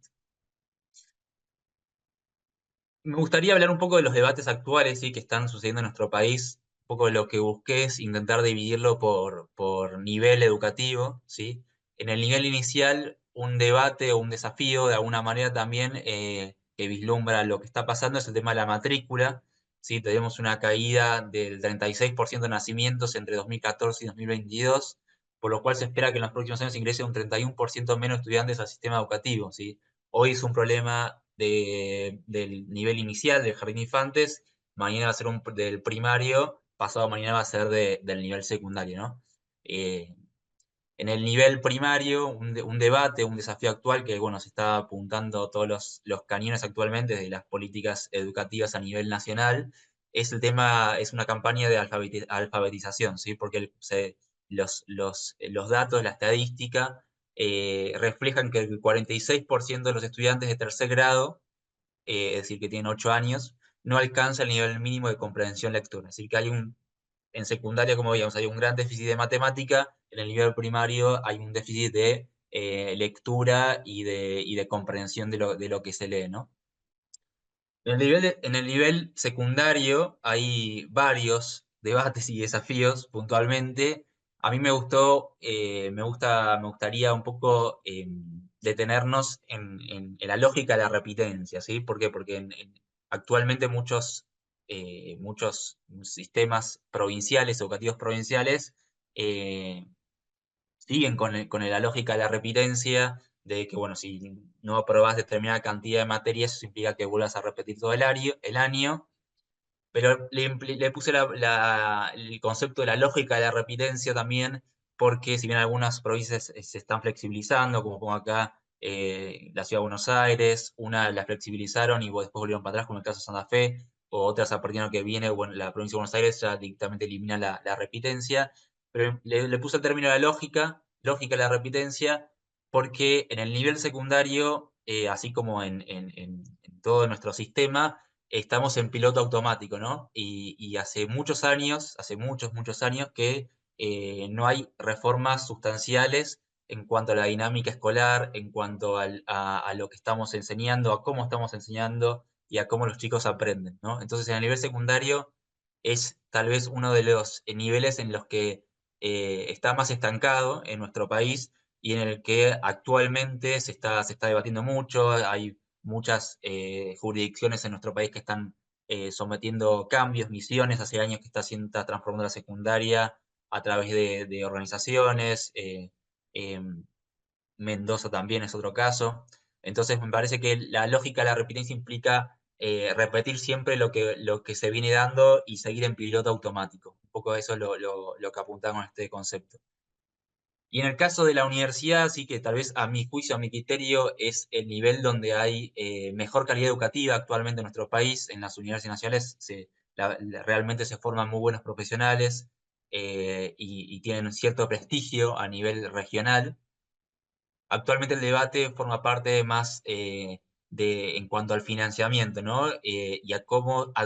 Me gustaría hablar un poco de los debates actuales, ¿sí? Que están sucediendo en nuestro país. Un poco lo que busqué es intentar dividirlo por nivel educativo, ¿sí? En el nivel inicial, un debate o un desafío, de alguna manera también, que vislumbra lo que está pasando, es el tema de la matrícula, ¿sí? Tenemos una caída del 36% de nacimientos entre 2014 y 2022, por lo cual se espera que en los próximos años ingrese un 31% menos estudiantes al sistema educativo, ¿sí? Hoy es un problema del nivel inicial, del jardín de infantes, mañana va a ser del primario, pasado mañana va a ser del nivel secundario, ¿no? En el nivel primario, un debate, un desafío actual que, bueno, se está apuntando todos los cañones actualmente de las políticas educativas a nivel nacional, es el tema, es una campaña de alfabetización, ¿sí? Porque los datos, la estadística, reflejan que el 46% de los estudiantes de tercer grado, es decir, que tienen 8 años, no alcanza el nivel mínimo de comprensión lectora. Es decir, que en secundaria, como veíamos, hay un gran déficit de matemática, en el nivel primario hay un déficit de lectura y de comprensión de lo que se lee, ¿no? En el nivel secundario hay varios debates y desafíos puntualmente. A mí me gustaría un poco detenernos en la lógica de la repitencia, ¿sí? ¿Por qué? Porque actualmente muchos sistemas provinciales, educativos provinciales, eh, siguen con la lógica de la repitencia, de que, bueno, si no aprobás determinada cantidad de materias, eso implica que vuelvas a repetir todo el año, pero le puse el concepto de la lógica de la repitencia también, porque si bien algunas provincias se están flexibilizando, como pongo acá, la Ciudad de Buenos Aires, una la flexibilizaron y después volvieron para atrás, como el caso de Santa Fe, o otras a partir de lo que viene, bueno, la provincia de Buenos Aires ya directamente elimina la repitencia, pero le puse el término de la lógica de la repitencia, porque en el nivel secundario, así como en todo nuestro sistema, estamos en piloto automático, ¿no? Y hace muchos años, muchos años que no hay reformas sustanciales en cuanto a la dinámica escolar, en cuanto a lo que estamos enseñando, a cómo estamos enseñando y a cómo los chicos aprenden, ¿no? Entonces, en el nivel secundario es tal vez uno de los niveles en los que está más estancado en nuestro país y en el que actualmente se está debatiendo mucho. Hay muchas jurisdicciones en nuestro país que están sometiendo cambios, misiones, hace años que está transformando la secundaria a través de organizaciones. Em, Mendoza también es otro caso. Entonces me parece que la lógica de la repitencia implica repetir siempre lo que se viene dando y seguir en piloto automático. Un poco eso es lo que apuntamos a este concepto. Y en el caso de la universidad, sí que tal vez a mi juicio, a mi criterio, es el nivel donde hay mejor calidad educativa actualmente en nuestro país. En las universidades nacionales realmente se forman muy buenos profesionales y tienen un cierto prestigio a nivel regional. Actualmente el debate forma parte más en cuanto al financiamiento, ¿no? Y a cómo se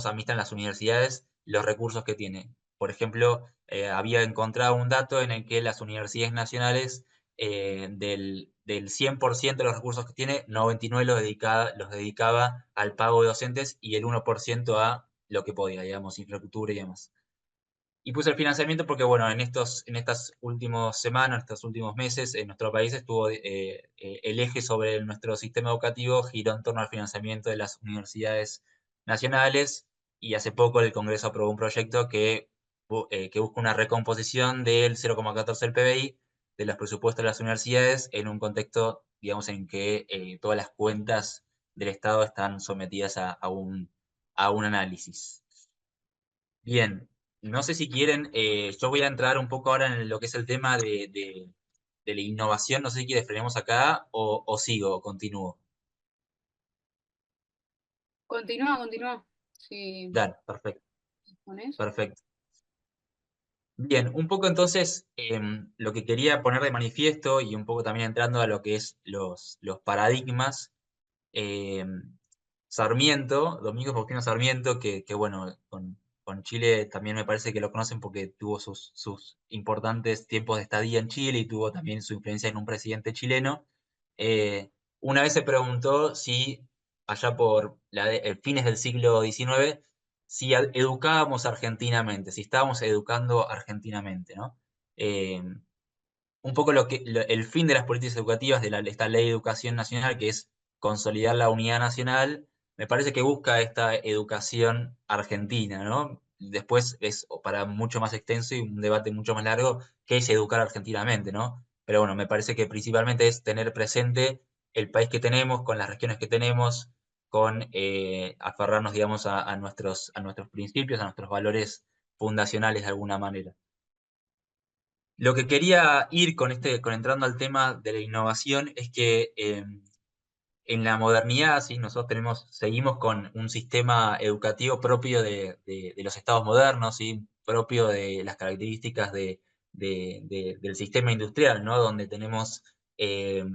administran las universidades los recursos que tienen. Por ejemplo, había encontrado un dato en el que las universidades nacionales, del 100% de los recursos que tiene, 99 los dedicaba al pago de docentes y el 1% a lo que podía, digamos, infraestructura y demás. Y puse el financiamiento porque, bueno, en estas últimas semanas, estos últimos meses, en nuestro país estuvo el eje sobre nuestro sistema educativo giró en torno al financiamiento de las universidades nacionales y hace poco el Congreso aprobó un proyecto que busca una recomposición del 0,14 del PBI de los presupuestos de las universidades en un contexto, digamos, en que todas las cuentas del Estado están sometidas a un análisis. Bien, no sé si quieren, yo voy a entrar un poco ahora en lo que es el tema de la innovación, no sé si quieren frenemos acá o sigo, o continúo. Continúa, continúa. Si Dale, perfecto, pones. perfecto. Bien, un poco entonces lo que quería poner de manifiesto y un poco también entrando a lo que es los paradigmas. eh, Sarmiento, Domingo Faustino Sarmiento, que bueno, con Chile también me parece que lo conocen porque tuvo sus importantes tiempos de estadía en Chile y tuvo también su influencia en un presidente chileno. Una vez se preguntó si allá por fines del siglo XIX, si educábamos argentinamente, si estábamos educando argentinamente, ¿no? Un poco el fin de las políticas educativas de esta Ley de Educación Nacional, que es consolidar la unidad nacional, me parece que busca esta educación argentina, ¿no? Después es para mucho más extenso y un debate mucho más largo, qué es educar argentinamente, ¿no? Pero bueno, me parece que principalmente es tener presente el país que tenemos, con las regiones que tenemos, con aferrarnos, digamos, a nuestros principios, a nuestros valores fundacionales de alguna manera. Lo que quería ir con entrando al tema de la innovación es que en la modernidad, ¿sí? Nosotros seguimos con un sistema educativo propio de los estados modernos, ¿sí? Propio de las características del sistema industrial, ¿no? Donde tenemos eh,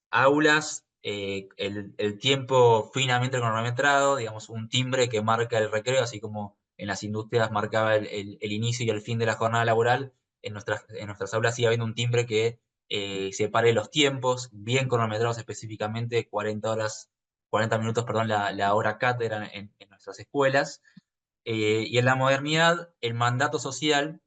aulas, el tiempo finamente cronometrado, digamos, un timbre que marca el recreo, así como en las industrias marcaba el inicio y el fin de la jornada laboral, en nuestras aulas sigue habiendo un timbre que separe los tiempos, bien cronometrados específicamente, 40 minutos, perdón, la hora cátedra en nuestras escuelas. Y en la modernidad, el mandato social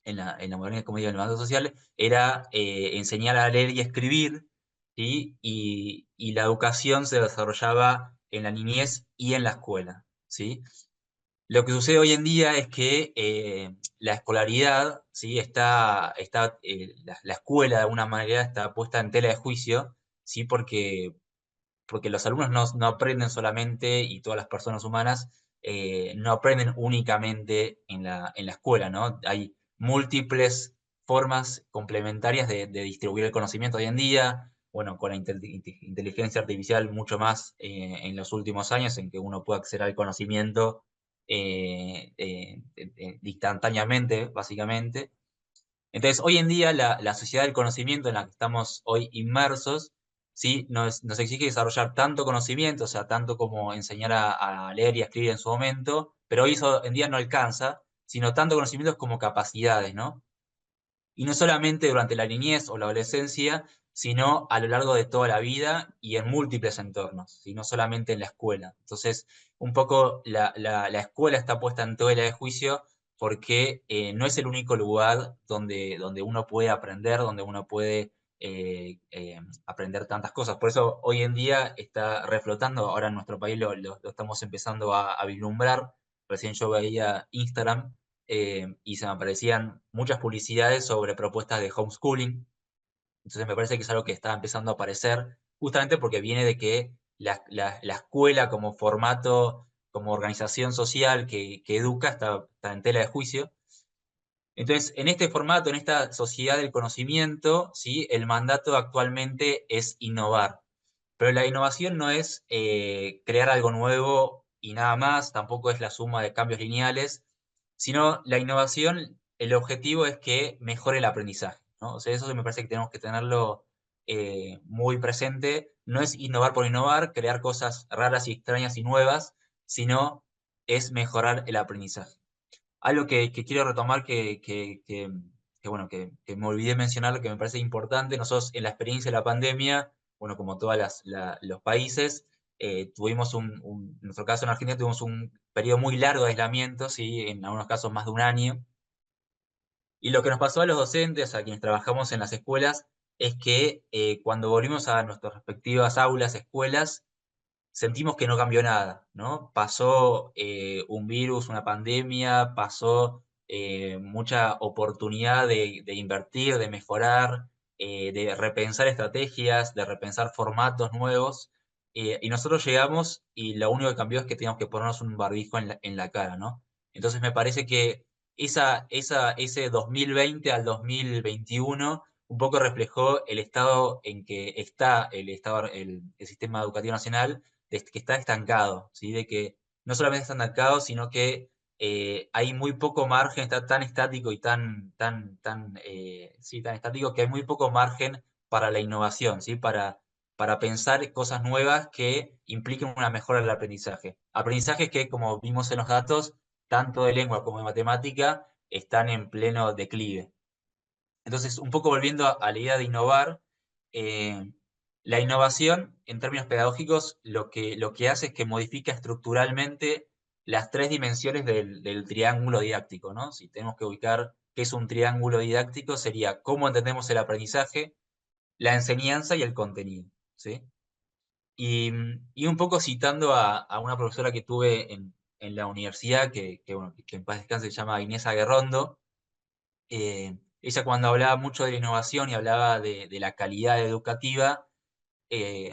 en la modernidad, como digo, el mandato social, era enseñar a leer y escribir, ¿sí? Y la educación se desarrollaba en la niñez y en la escuela, ¿sí? Lo que sucede hoy en día es que la escolaridad, ¿sí? La escuela de alguna manera está puesta en tela de juicio, ¿sí? Porque los alumnos no aprenden solamente, y todas las personas humanas no aprenden únicamente en la escuela, ¿no? Hay múltiples formas complementarias de distribuir el conocimiento hoy en día, bueno, con la inteligencia artificial mucho más en los últimos años, en que uno puede acceder al conocimiento instantáneamente, básicamente. Entonces, hoy en día la sociedad del conocimiento en la que estamos hoy inmersos, ¿sí? Nos exige desarrollar tanto conocimiento, o sea, tanto como enseñar a leer y a escribir en su momento, pero hoy eso en día no alcanza, sino tanto conocimientos como capacidades, ¿no? Y no solamente durante la niñez o la adolescencia, sino a lo largo de toda la vida y en múltiples entornos, y no solamente en la escuela. Entonces, un poco la escuela está puesta en tela de juicio porque no es el único lugar donde uno puede aprender, donde uno puede aprender tantas cosas. Por eso hoy en día está reflotando, ahora en nuestro país lo estamos empezando a vislumbrar. Recién yo veía Instagram y se me aparecían muchas publicidades sobre propuestas de homeschooling. Entonces me parece que es algo que está empezando a aparecer justamente porque viene de que la escuela como formato, como organización social que educa, está en tela de juicio. Entonces, en este formato, en esta sociedad del conocimiento, ¿sí? El mandato actualmente es innovar. Pero la innovación no es crear algo nuevo y nada más, tampoco es la suma de cambios lineales, sino la innovación, el objetivo es que mejore el aprendizaje, ¿no? O sea, eso me parece que tenemos que tenerlo muy presente. No es innovar por innovar, crear cosas raras y extrañas y nuevas, sino es mejorar el aprendizaje. Algo que quiero retomar bueno, que me olvidé mencionar, que me parece importante, nosotros en la experiencia de la pandemia, bueno, como todos los países, tuvimos en nuestro caso en Argentina, tuvimos un periodo muy largo de aislamiento, ¿sí? En algunos casos más de un año. Y lo que nos pasó a los docentes, a quienes trabajamos en las escuelas, es que cuando volvimos a nuestras respectivas aulas, escuelas, sentimos que no cambió nada, ¿no? Pasó un virus, una pandemia, pasó mucha oportunidad de invertir, de mejorar, de repensar estrategias, de repensar formatos nuevos, y nosotros llegamos y lo único que cambió es que teníamos que ponernos un barbijo en la cara, ¿no? Entonces me parece que ese 2020 al 2021 un poco reflejó el estado en que está el sistema educativo nacional, que está estancado, ¿sí? De que no solamente está estancado, sino que hay muy poco margen, está tan estático y sí, tan estático que hay muy poco margen para la innovación, ¿sí? Para pensar cosas nuevas que impliquen una mejora del aprendizaje. Aprendizajes que, como vimos en los datos, tanto de lengua como de matemática, están en pleno declive. Entonces, un poco volviendo a la idea de innovar, La innovación, en términos pedagógicos, lo que hace es que modifica estructuralmente las tres dimensiones del triángulo didáctico, ¿no? Si tenemos que ubicar qué es un triángulo didáctico, sería cómo entendemos el aprendizaje, la enseñanza y el contenido, ¿sí? Y un poco citando a una profesora que tuve en la universidad, bueno, que en paz descanse, se llama Inés Aguerrondo. Ella, cuando hablaba mucho de la innovación y hablaba de la calidad educativa,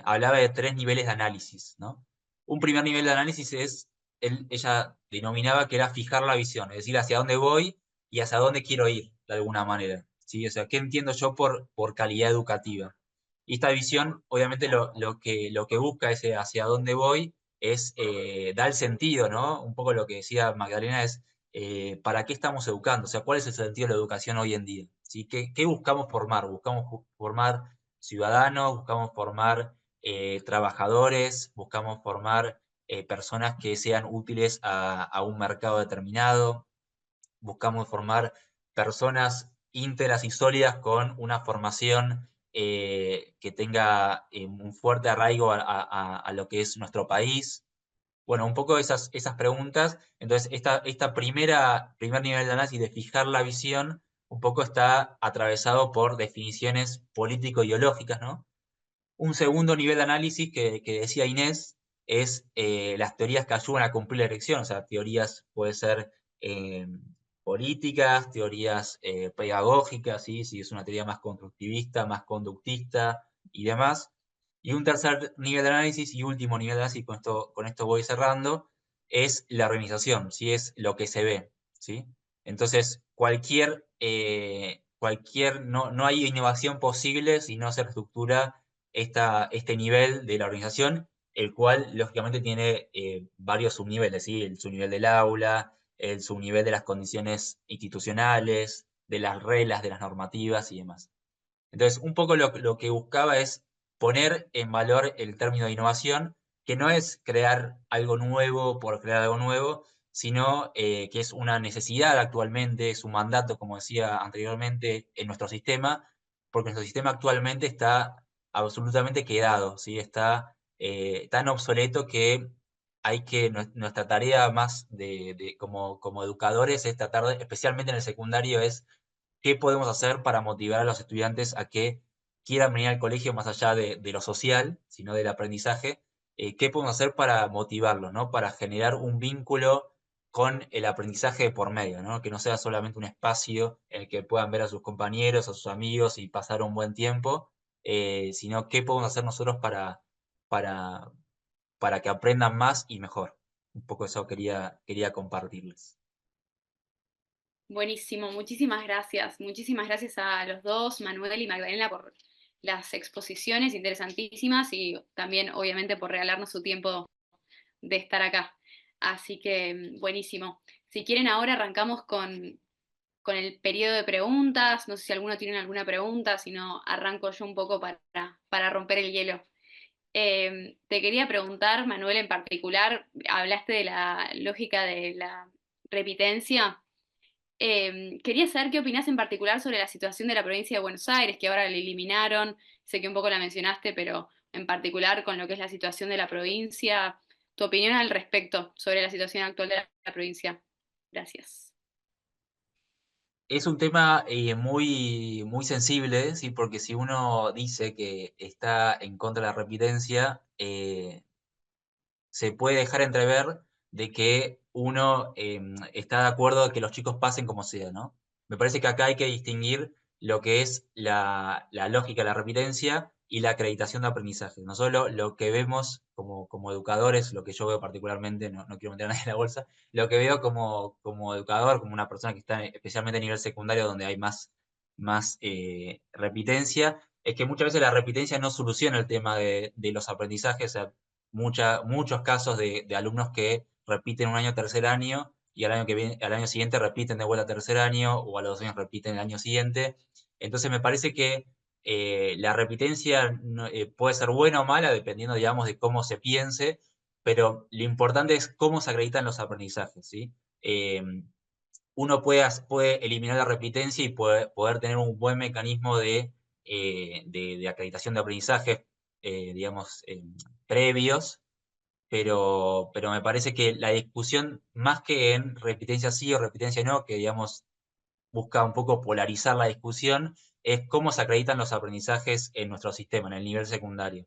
hablaba de tres niveles de análisis, ¿no? Un primer nivel de análisis ella denominaba que era fijar la visión, es decir, hacia dónde voy y hacia dónde quiero ir, de alguna manera, ¿sí? O sea, ¿qué entiendo yo por calidad educativa? Y esta visión, obviamente, lo que busca ese hacia dónde voy es dar sentido, ¿no? Un poco lo que decía Magdalena es, ¿para qué estamos educando? O sea, ¿cuál es el sentido de la educación hoy en día? ¿Sí? ¿Qué buscamos formar? Buscamos formar ciudadanos, buscamos formar trabajadores, buscamos formar personas que sean útiles a un mercado determinado, buscamos formar personas íntegras y sólidas con una formación que tenga un fuerte arraigo a lo que es nuestro país. Bueno, un poco esas preguntas. Entonces, esta primer nivel de análisis de fijar la visión, un poco está atravesado por definiciones político-ideológicas, ¿no? Un segundo nivel de análisis que decía Inés es las teorías que ayudan a cumplir la elección, o sea, teorías puede ser eh, políticas, teorías pedagógicas, ¿sí? Si es una teoría más constructivista, más conductista y demás. Y un tercer nivel de análisis y último nivel de análisis, con esto voy cerrando, es la organización, ¿sí? Es lo que se ve, ¿sí? Entonces, no hay innovación posible si no se reestructura este nivel de la organización, el cual lógicamente tiene varios subniveles, ¿sí? El subnivel del aula, el subnivel de las condiciones institucionales, de las reglas, de las normativas y demás. Entonces, un poco lo que buscaba es poner en valor el término de innovación, que no es crear algo nuevo por crear algo nuevo, sino que es una necesidad actualmente, es un mandato, como decía anteriormente, en nuestro sistema, porque nuestro sistema actualmente está absolutamente quedado, ¿sí? Está tan obsoleto que nuestra tarea más como educadores es tratar especialmente en el secundario, es qué podemos hacer para motivar a los estudiantes a que quieran venir al colegio más allá de lo social, sino del aprendizaje. ¿Qué podemos hacer para motivarlos, ¿no? Para generar un vínculo con el aprendizaje de por medio, ¿no? Que no sea solamente un espacio en el que puedan ver a sus compañeros, a sus amigos y pasar un buen tiempo, sino qué podemos hacer nosotros para, para que aprendan más y mejor. Un poco eso quería compartirles. Buenísimo, muchísimas gracias. Muchísimas gracias a los dos, Manuel y Magdalena, por las exposiciones interesantísimas y también, obviamente, por regalarnos su tiempo de estar acá. Así que, buenísimo. Si quieren, ahora arrancamos con el periodo de preguntas. No sé si alguno tiene alguna pregunta, si no, arranco yo un poco para romper el hielo. Te quería preguntar, Manuel, en particular, hablaste de la lógica de la repitencia. Quería saber qué opinás en particular sobre la situación de la provincia de Buenos Aires, que ahora la eliminaron. Sé que un poco la mencionaste, pero en particular con lo que es la situación de la provincia, tu opinión al respecto sobre la situación actual de la provincia. Gracias. Es un tema muy, muy sensible, ¿sí? Porque si uno dice que está en contra de la repitencia, se puede dejar entrever de que uno está de acuerdo de que los chicos pasen como sea, ¿no? Me parece que acá hay que distinguir lo que es la lógica de la repitencia y la acreditación de aprendizaje. Nosotros lo que vemos como educadores, lo que yo veo particularmente, no quiero meter a nadie en la bolsa, lo que veo como educador, como una persona que está especialmente a nivel secundario donde hay más repitencia, es que muchas veces la repitencia no soluciona el tema de los aprendizajes. O sea, muchos casos de alumnos que repiten un año tercer año y al año siguiente repiten de vuelta tercer año o a los 2 años repiten el año siguiente. Entonces me parece que la repitencia puede ser buena o mala dependiendo, digamos, de cómo se piense, pero lo importante es cómo se acreditan los aprendizajes, ¿sí? Uno puede eliminar la repitencia y poder tener un buen mecanismo de acreditación de aprendizaje. digamos, previos, pero me parece que la discusión, más que en repitencia sí o repitencia no, que digamos busca un poco polarizar la discusión, es cómo se acreditan los aprendizajes en nuestro sistema, en el nivel secundario.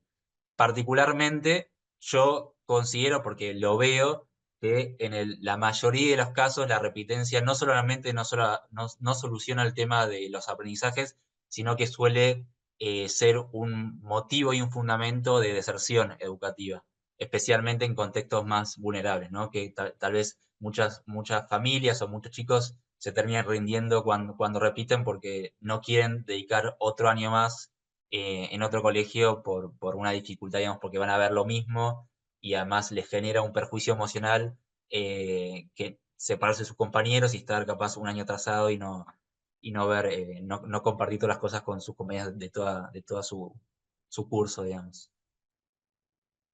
Particularmente, yo considero, porque lo veo, que en la mayoría de los casos la repitencia no solamente no soluciona el tema de los aprendizajes, sino que suele ser un motivo y un fundamento de deserción educativa, especialmente en contextos más vulnerables, ¿no? Que tal vez muchas familias o muchos chicos se terminan rindiendo cuando repiten porque no quieren dedicar otro año más en otro colegio por una dificultad, digamos, porque van a ver lo mismo y además les genera un perjuicio emocional que separarse de sus compañeros y estar capaz un año atrasado y no ver, no compartir todas las cosas con sus compañeros de toda su curso, digamos.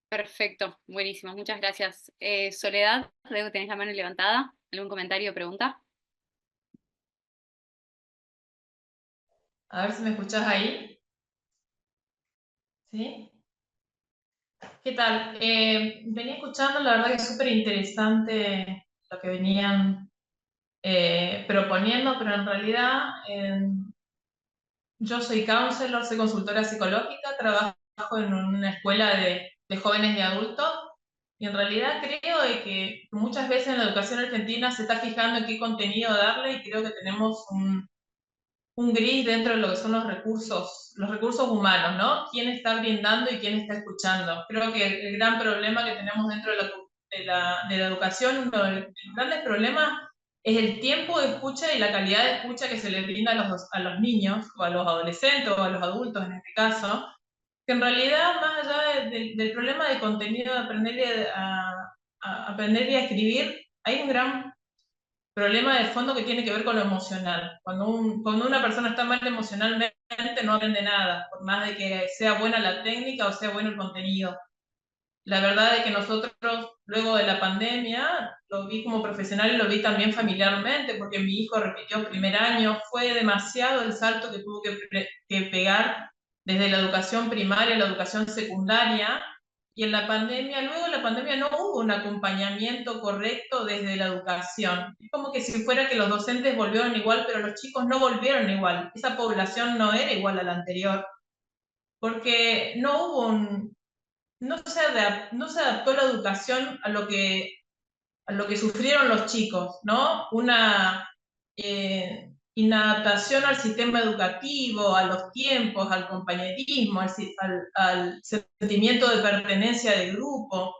Perfecto, buenísimo, muchas gracias. Soledad, veo que tenés la mano levantada. ¿Algún comentario o pregunta? A ver si me escuchás ahí. ¿Sí? ¿Qué tal? Venía escuchando, la verdad que es súper interesante lo que venían proponiendo, pero en realidad yo soy counselor, soy consultora psicológica, trabajo en una escuela de jóvenes y adultos, y en realidad creo de que muchas veces en la educación argentina se está fijando en qué contenido darle, y creo que tenemos un gris dentro de lo que son los recursos humanos, ¿no? ¿Quién está brindando y quién está escuchando? Creo que el gran problema que tenemos dentro de la educación, uno de los grandes problemas es el tiempo de escucha y la calidad de escucha que se le brinda a los niños, o a los adolescentes, o a los adultos en este caso, que en realidad, más allá del problema de contenido, de aprender y a escribir, hay un gran problema de fondo que tiene que ver con lo emocional. Cuando una persona está mal emocionalmente, no aprende nada, por más de que sea buena la técnica o sea bueno el contenido. La verdad es que nosotros, luego de la pandemia, lo vi como profesional y lo vi también familiarmente, porque mi hijo repitió primer año, fue demasiado el salto que tuvo que pegar desde la educación primaria a la educación secundaria, y en la pandemia, luego de la pandemia no hubo un acompañamiento correcto desde la educación. Es como que si fuera que los docentes volvieron igual, pero los chicos no volvieron igual. Esa población no era igual a la anterior, porque no hubo no se adaptó la educación a lo que sufrieron los chicos, ¿no? Una inadaptación al sistema educativo, a los tiempos, al compañerismo, al sentimiento de pertenencia de grupo.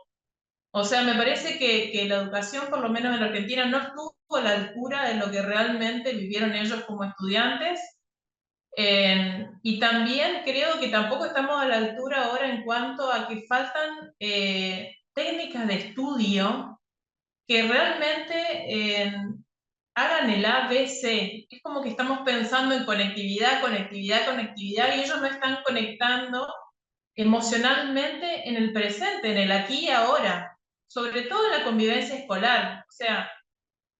O sea, me parece que la educación, por lo menos en Argentina, no estuvo a la altura de lo que realmente vivieron ellos como estudiantes. Y también creo que tampoco estamos a la altura ahora en cuanto a que faltan técnicas de estudio que realmente hagan el ABC. Es como que estamos pensando en conectividad, conectividad, conectividad, y ellos no están conectando emocionalmente en el presente, en el aquí y ahora, sobre todo en la convivencia escolar. O sea,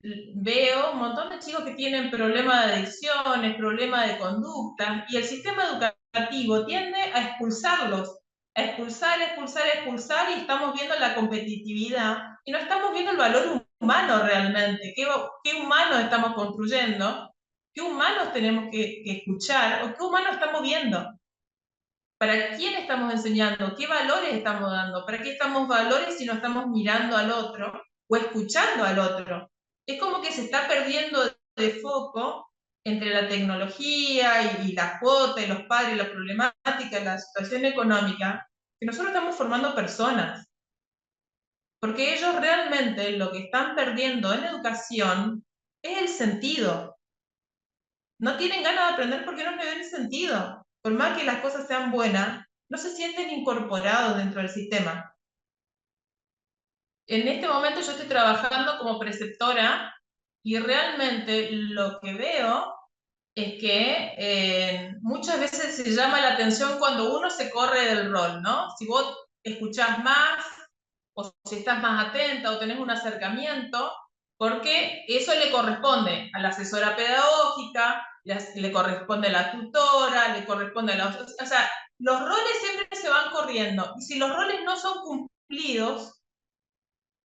veo un montón de chicos que tienen problemas de adicciones, problemas de conducta, y el sistema educativo tiende a expulsarlos, a expulsar, expulsar, expulsar, y estamos viendo la competitividad, y no estamos viendo el valor humano realmente, qué humanos estamos construyendo, qué humanos tenemos que escuchar, o qué humanos estamos viendo. ¿Para quién estamos enseñando? ¿Qué valores estamos dando? ¿Para qué estamos valores si no estamos mirando al otro o escuchando al otro? Es como que se está perdiendo de foco entre la tecnología y la cuota y los padres, la problemática, la situación económica, que nosotros estamos formando personas. Porque ellos realmente lo que están perdiendo en educación es el sentido. No tienen ganas de aprender porque no le ven sentido. Por más que las cosas sean buenas, no se sienten incorporados dentro del sistema. En este momento yo estoy trabajando como preceptora y realmente lo que veo es que muchas veces se llama la atención cuando uno se corre del rol, ¿no? Si vos escuchás más, o si estás más atenta, o tenés un acercamiento, porque eso le corresponde a la asesora pedagógica, le corresponde a la tutora, le corresponde a la... O sea, los roles siempre se van corriendo, y si los roles no son cumplidos,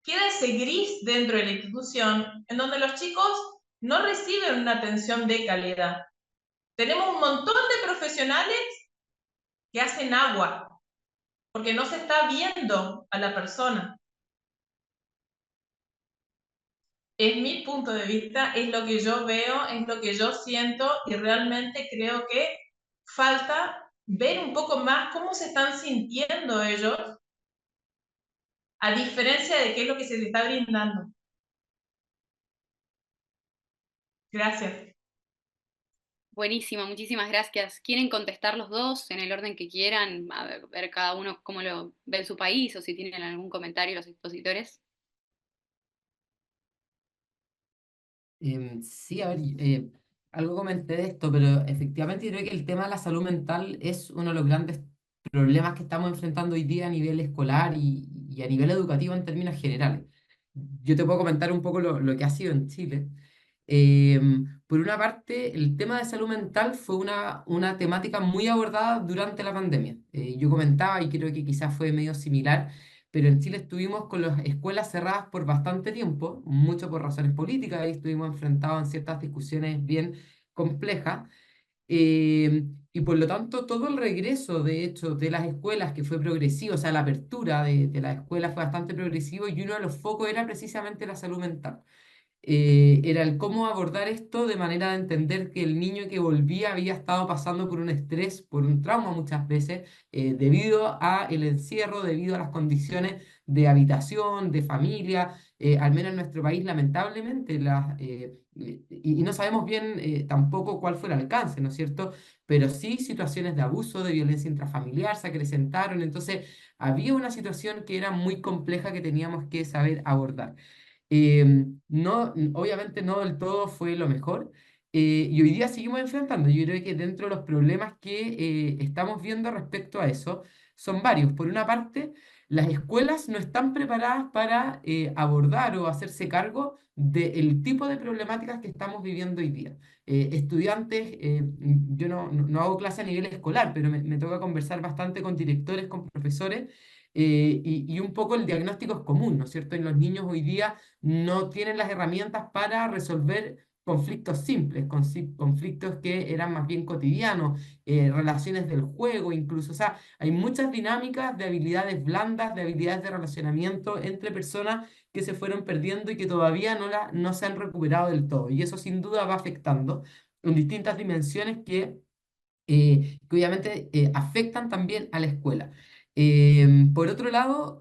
queda ese gris dentro de la institución en donde los chicos no reciben una atención de calidad. Tenemos un montón de profesionales que hacen agua, porque no se está viendo a la persona. Es mi punto de vista, es lo que yo veo, es lo que yo siento, y realmente creo que falta ver un poco más cómo se están sintiendo ellos, a diferencia de qué es lo que se les está brindando. Gracias. Buenísimo, muchísimas gracias. ¿Quieren contestar los dos en el orden que quieran? A ver cada uno cómo lo ve en su país o si tienen algún comentario los expositores. Sí, a ver, algo comenté de esto, pero efectivamente yo creo que el tema de la salud mental es uno de los grandes problemas que estamos enfrentando hoy día a nivel escolar y a nivel educativo en términos generales. Yo te puedo comentar un poco lo que ha sido en Chile. Por una parte, el tema de salud mental fue una temática muy abordada durante la pandemia. Yo comentaba, y creo que quizás fue medio similar, pero en Chile estuvimos con las escuelas cerradas por bastante tiempo, mucho por razones políticas, y estuvimos enfrentados en ciertas discusiones bien complejas. Y por lo tanto, todo el regreso, de hecho, de las escuelas que fue progresivo, o sea, la apertura de las escuelas fue bastante progresivo y uno de los focos era precisamente la salud mental. Era el cómo abordar esto de manera de entender que el niño que volvía había estado pasando por un estrés, por un trauma muchas veces, debido a el encierro, debido a las condiciones de habitación, de familia, al menos en nuestro país, lamentablemente, y no sabemos bien tampoco cuál fue el alcance, ¿no es cierto? Pero sí situaciones de abuso, de violencia intrafamiliar se acrecentaron, entonces había una situación que era muy compleja que teníamos que saber abordar. No, obviamente no del todo fue lo mejor. Y hoy día seguimos enfrentando. Yo creo que dentro de los problemas que estamos viendo respecto a eso son varios. Por una parte, las escuelas no están preparadas para abordar o hacerse cargo del tipo de problemáticas que estamos viviendo hoy día. Estudiantes, yo no hago clase a nivel escolar, pero me toca conversar bastante con directores, con profesores. Y un poco el diagnóstico es común, ¿no es cierto? En los niños hoy día no tienen las herramientas para resolver conflictos simples, conflictos que eran más bien cotidianos, relaciones del juego incluso. O sea, hay muchas dinámicas de habilidades blandas, de habilidades de relacionamiento entre personas que se fueron perdiendo y que todavía no se han recuperado del todo. Y eso sin duda va afectando en distintas dimensiones que obviamente afectan también a la escuela. Por otro lado,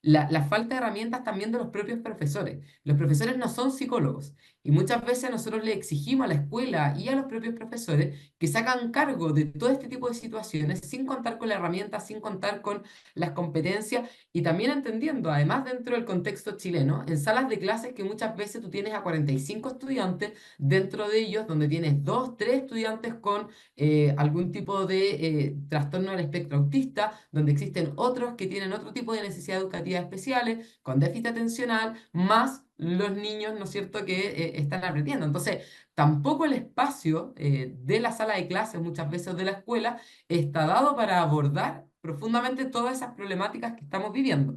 la falta de herramientas también de los propios profesores. Los profesores no son psicólogos y muchas veces nosotros le exigimos a la escuela y a los propios profesores que se hagan cargo de todo este tipo de situaciones sin contar con la herramienta, sin contar con las competencias y también entendiendo, además dentro del contexto chileno, en salas de clases que muchas veces tú tienes a 45 estudiantes, dentro de ellos donde tienes 2, 3 estudiantes con algún tipo de trastorno del espectro autista, donde existen otros que tienen otro tipo de necesidades educativas especiales, con déficit atencional, más los niños, ¿no es cierto?, que están aprendiendo. Entonces, tampoco el espacio de la sala de clases, muchas veces de la escuela, está dado para abordar profundamente todas esas problemáticas que estamos viviendo.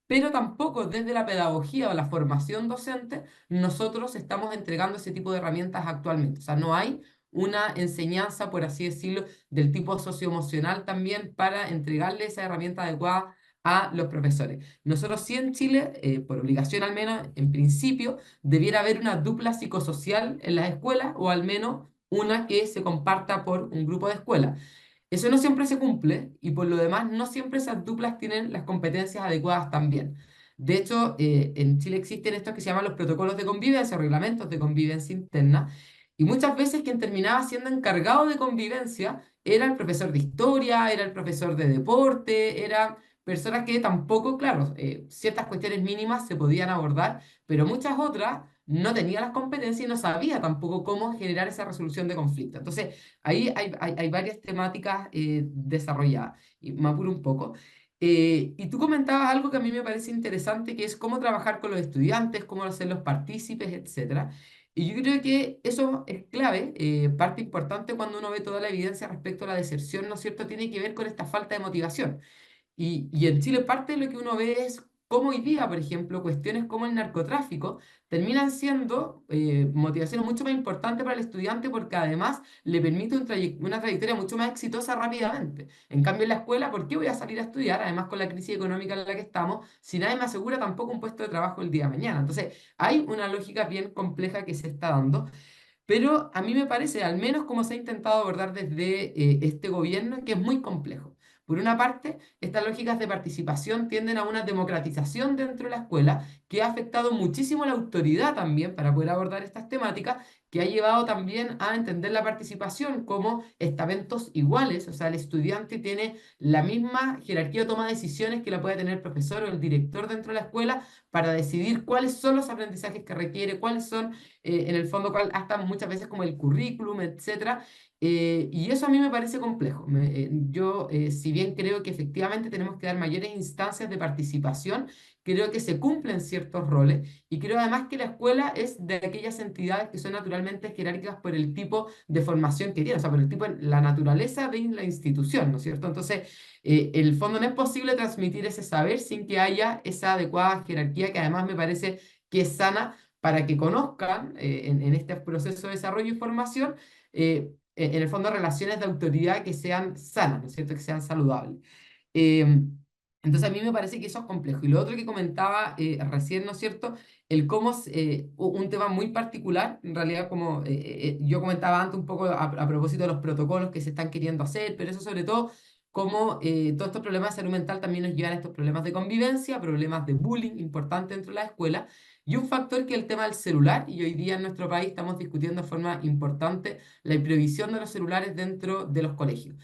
Pero tampoco desde la pedagogía o la formación docente nosotros estamos entregando ese tipo de herramientas actualmente. O sea, no hay una enseñanza, por así decirlo, del tipo socioemocional también para entregarle esa herramienta adecuada a los profesores. Nosotros sí en Chile, por obligación al menos, en principio, debiera haber una dupla psicosocial en las escuelas o al menos una que se comparta por un grupo de escuelas. Eso no siempre se cumple y por lo demás no siempre esas duplas tienen las competencias adecuadas también. De hecho, en Chile existen estos que se llaman los protocolos de convivencia, o reglamentos de convivencia interna, y muchas veces quien terminaba siendo encargado de convivencia era el profesor de historia, era el profesor de deporte, eran personas que tampoco, claro, ciertas cuestiones mínimas se podían abordar, pero muchas otras no tenían las competencias y no sabía tampoco cómo generar esa resolución de conflicto. Entonces, ahí hay varias temáticas desarrolladas. Y me apuro un poco. Y tú comentabas algo que a mí me parece interesante, que es cómo trabajar con los estudiantes, cómo hacerlos partícipes, etcétera. Y yo creo que eso es clave, parte importante cuando uno ve toda la evidencia respecto a la deserción, ¿no es cierto?, tiene que ver con esta falta de motivación. Y en Chile parte de lo que uno ve es cómo hoy día, por ejemplo, cuestiones como el narcotráfico terminan siendo motivaciones mucho más importantes para el estudiante porque además le permite una trayectoria mucho más exitosa rápidamente. En cambio, en la escuela, ¿por qué voy a salir a estudiar? Además, con la crisis económica en la que estamos, si nadie me asegura tampoco un puesto de trabajo el día de mañana. Entonces, hay una lógica bien compleja que se está dando. Pero a mí me parece, al menos como se ha intentado abordar desde este gobierno, que es muy complejo. Por una parte, estas lógicas de participación tienden a una democratización dentro de la escuela que ha afectado muchísimo a la autoridad también para poder abordar estas temáticas, que ha llevado también a entender la participación como estamentos iguales, o sea, el estudiante tiene la misma jerarquía de toma de decisiones que la puede tener el profesor o el director dentro de la escuela para decidir cuáles son los aprendizajes que requiere, cuáles son en el fondo, hasta muchas veces como el currículum, etcétera. Y eso a mí me parece complejo. Yo, si bien creo que efectivamente tenemos que dar mayores instancias de participación, creo que se cumplen ciertos roles y creo además que la escuela es de aquellas entidades que son naturalmente jerárquicas por el tipo de formación que tiene, o sea, por el tipo, la naturaleza de la institución, ¿no es cierto? Entonces, el fondo no es posible transmitir ese saber sin que haya esa adecuada jerarquía que además me parece que es sana para que conozcan en este proceso de desarrollo y formación, en el fondo, relaciones de autoridad que sean sanas, ¿no es cierto?, que sean saludables. Eh, entonces, a mí me parece que eso es complejo. Y lo otro que comentaba recién, ¿no es cierto?, un tema muy particular, en realidad, como yo comentaba antes un poco a propósito de los protocolos que se están queriendo hacer, pero eso sobre todo cómo todos estos problemas de salud mental también nos llevan a estos problemas de convivencia, problemas de bullying importantes dentro de la escuela, y un factor que es el tema del celular, y hoy día en nuestro país estamos discutiendo de forma importante la prohibición de los celulares dentro de los colegios.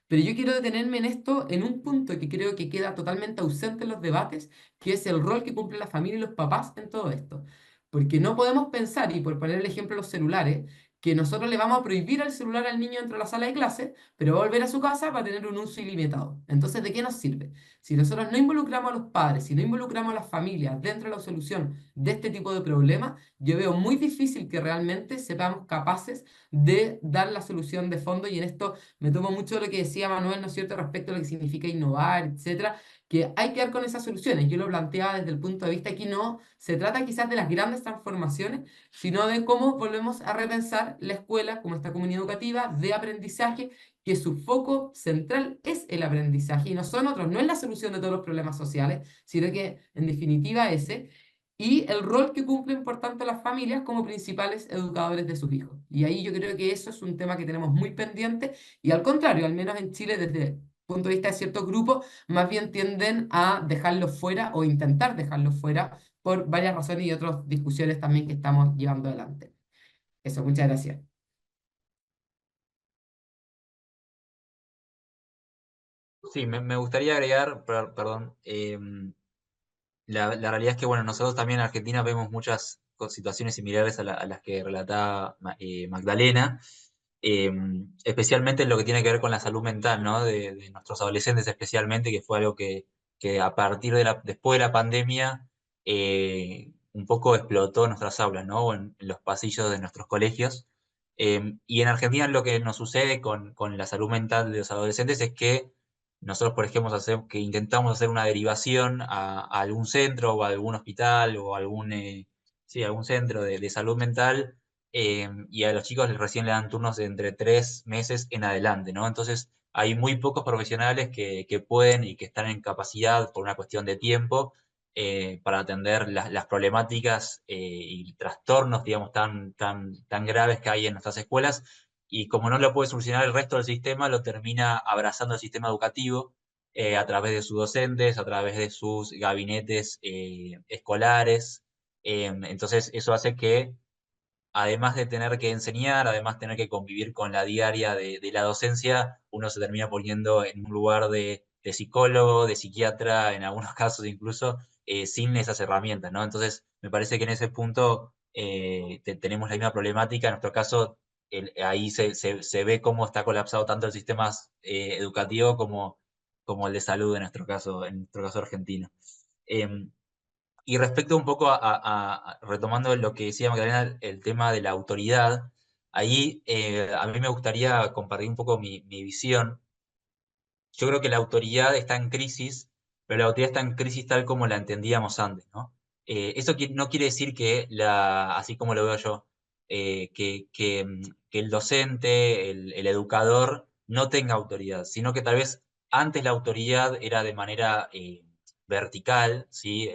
Pero yo quiero detenerme en esto, en un punto que creo que queda totalmente ausente en los debates, que es el rol que cumple la familia y los papás en todo esto. Porque no podemos pensar, y por poner el ejemplo de los celulares, que nosotros le vamos a prohibir el celular al niño dentro de la sala de clase, pero va a volver a su casa para tener un uso ilimitado. Entonces, ¿de qué nos sirve? Si nosotros no involucramos a los padres, si no involucramos a las familias dentro de la solución de este tipo de problemas, yo veo muy difícil que realmente sepamos capaces de dar la solución de fondo. Y en esto me tomo mucho de lo que decía Manuel, ¿no es cierto?, respecto a lo que significa innovar, etcétera, que hay que dar con esas soluciones. Yo lo planteaba desde el punto de vista que no se trata quizás de las grandes transformaciones, sino de cómo volvemos a repensar la escuela como esta comunidad educativa de aprendizaje, que su foco central es el aprendizaje y no son otros, no es la solución de todos los problemas sociales, sino que en definitiva ese, y el rol que cumplen por tanto las familias como principales educadores de sus hijos. Y ahí yo creo que eso es un tema que tenemos muy pendiente y al contrario, al menos en Chile desde el punto de vista de ciertos grupos, más bien tienden a dejarlo fuera o intentar dejarlo fuera por varias razones y otras discusiones también que estamos llevando adelante. Eso, muchas gracias. Sí, me gustaría agregar, perdón, la realidad es que, bueno, nosotros también en Argentina vemos muchas situaciones similares a las que relataba Magdalena, especialmente en lo que tiene que ver con la salud mental, ¿no? De nuestros adolescentes especialmente, que fue algo que a partir después de la pandemia un poco explotó en nuestras aulas, ¿no? O en los pasillos de nuestros colegios. Y en Argentina lo que nos sucede con la salud mental de los adolescentes es que nosotros, por ejemplo, que intentamos hacer una derivación a algún centro o a algún hospital o sí, algún centro de salud mental, y a los chicos recién le dan turnos de entre 3 meses en adelante, ¿no? Entonces, hay muy pocos profesionales que pueden y que están en capacidad por una cuestión de tiempo para atender las problemáticas y trastornos, digamos, tan graves que hay en nuestras escuelas. Y como no lo puede solucionar el resto del sistema, lo termina abrazando el sistema educativo a través de sus docentes, a través de sus gabinetes escolares. Entonces, eso hace que, además de tener que enseñar, además de tener que convivir con la diaria de la docencia, uno se termina poniendo en un lugar de psicólogo, de psiquiatra, en algunos casos incluso, sin esas herramientas, ¿no? Entonces, me parece que en ese punto tenemos la misma problemática. En nuestro caso, ahí se ve cómo está colapsado tanto el sistema educativo como el de salud en nuestro caso argentino. Y respecto un poco retomando lo que decía Magdalena, el tema de la autoridad, ahí a mí me gustaría compartir un poco mi visión. Yo creo que la autoridad está en crisis, pero la autoridad está en crisis tal como la entendíamos antes, ¿no? Eso no quiere decir que, así como lo veo yo, que el docente, el educador, no tenga autoridad, sino que tal vez antes la autoridad era de manera vertical, ¿sí?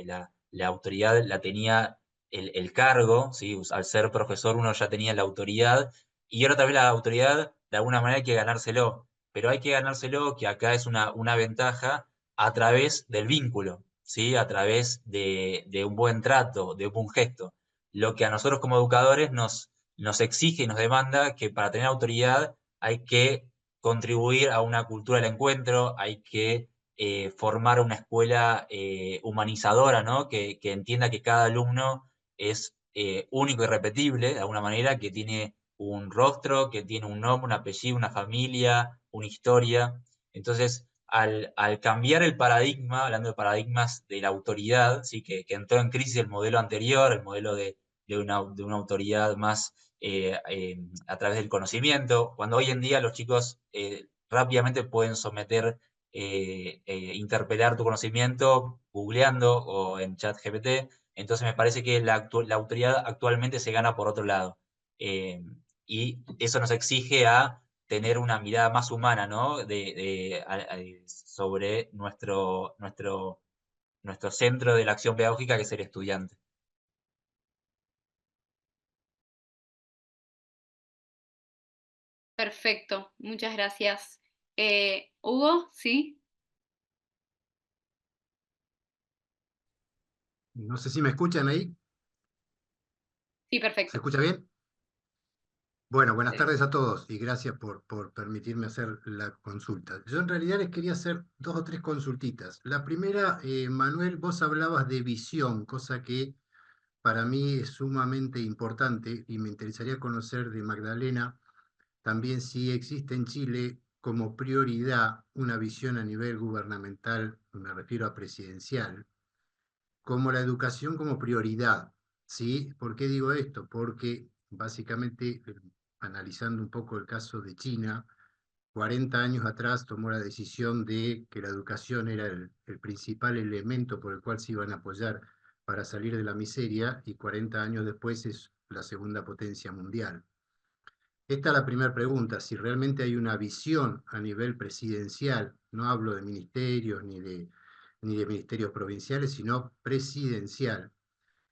La autoridad la tenía el cargo, ¿sí? Al ser profesor uno ya tenía la autoridad, y ahora tal vez la autoridad, de alguna manera hay que ganárselo, pero hay que ganárselo, que acá es una ventaja, a través del vínculo, ¿sí? A través de un buen trato, de un buen gesto. Lo que a nosotros como educadores nos exige y nos demanda que para tener autoridad hay que contribuir a una cultura del encuentro, hay que formar una escuela humanizadora, ¿no? Que entienda que cada alumno es único y repetible, de alguna manera, que tiene un rostro, que tiene un nombre, un apellido, una familia, una historia. Entonces, al cambiar el paradigma, hablando de paradigmas de la autoridad, ¿sí? Que entró en crisis el modelo anterior, el modelo de una autoridad más a través del conocimiento, cuando hoy en día los chicos rápidamente pueden someter, interpelar tu conocimiento googleando o en ChatGPT, entonces me parece que la autoridad actualmente se gana por otro lado. Y eso nos exige a tener una mirada más humana, ¿no? Sobre nuestro centro de la acción pedagógica, que es el estudiante. Perfecto, muchas gracias. Hugo, ¿sí? No sé si me escuchan ahí. Sí, ¿Se perfecto. escucha bien? Bueno, buenas Sí. tardes a todos y gracias por permitirme hacer la consulta. Yo en realidad les quería hacer 2 o 3 consultitas. La primera, Manuel, vos hablabas de visión, cosa que para mí es sumamente importante y me interesaría conocer de Magdalena también si existe en Chile como prioridad una visión a nivel gubernamental, me refiero a presidencial, como la educación como prioridad, ¿sí? ¿Por qué digo esto? Porque básicamente, analizando un poco el caso de China, 40 años atrás tomó la decisión de que la educación era el principal elemento por el cual se iban a apoyar para salir de la miseria, y 40 años después es la segunda potencia mundial. Esta es la primera pregunta, si realmente hay una visión a nivel presidencial, no hablo de ministerios ni de ministerios provinciales, sino presidencial,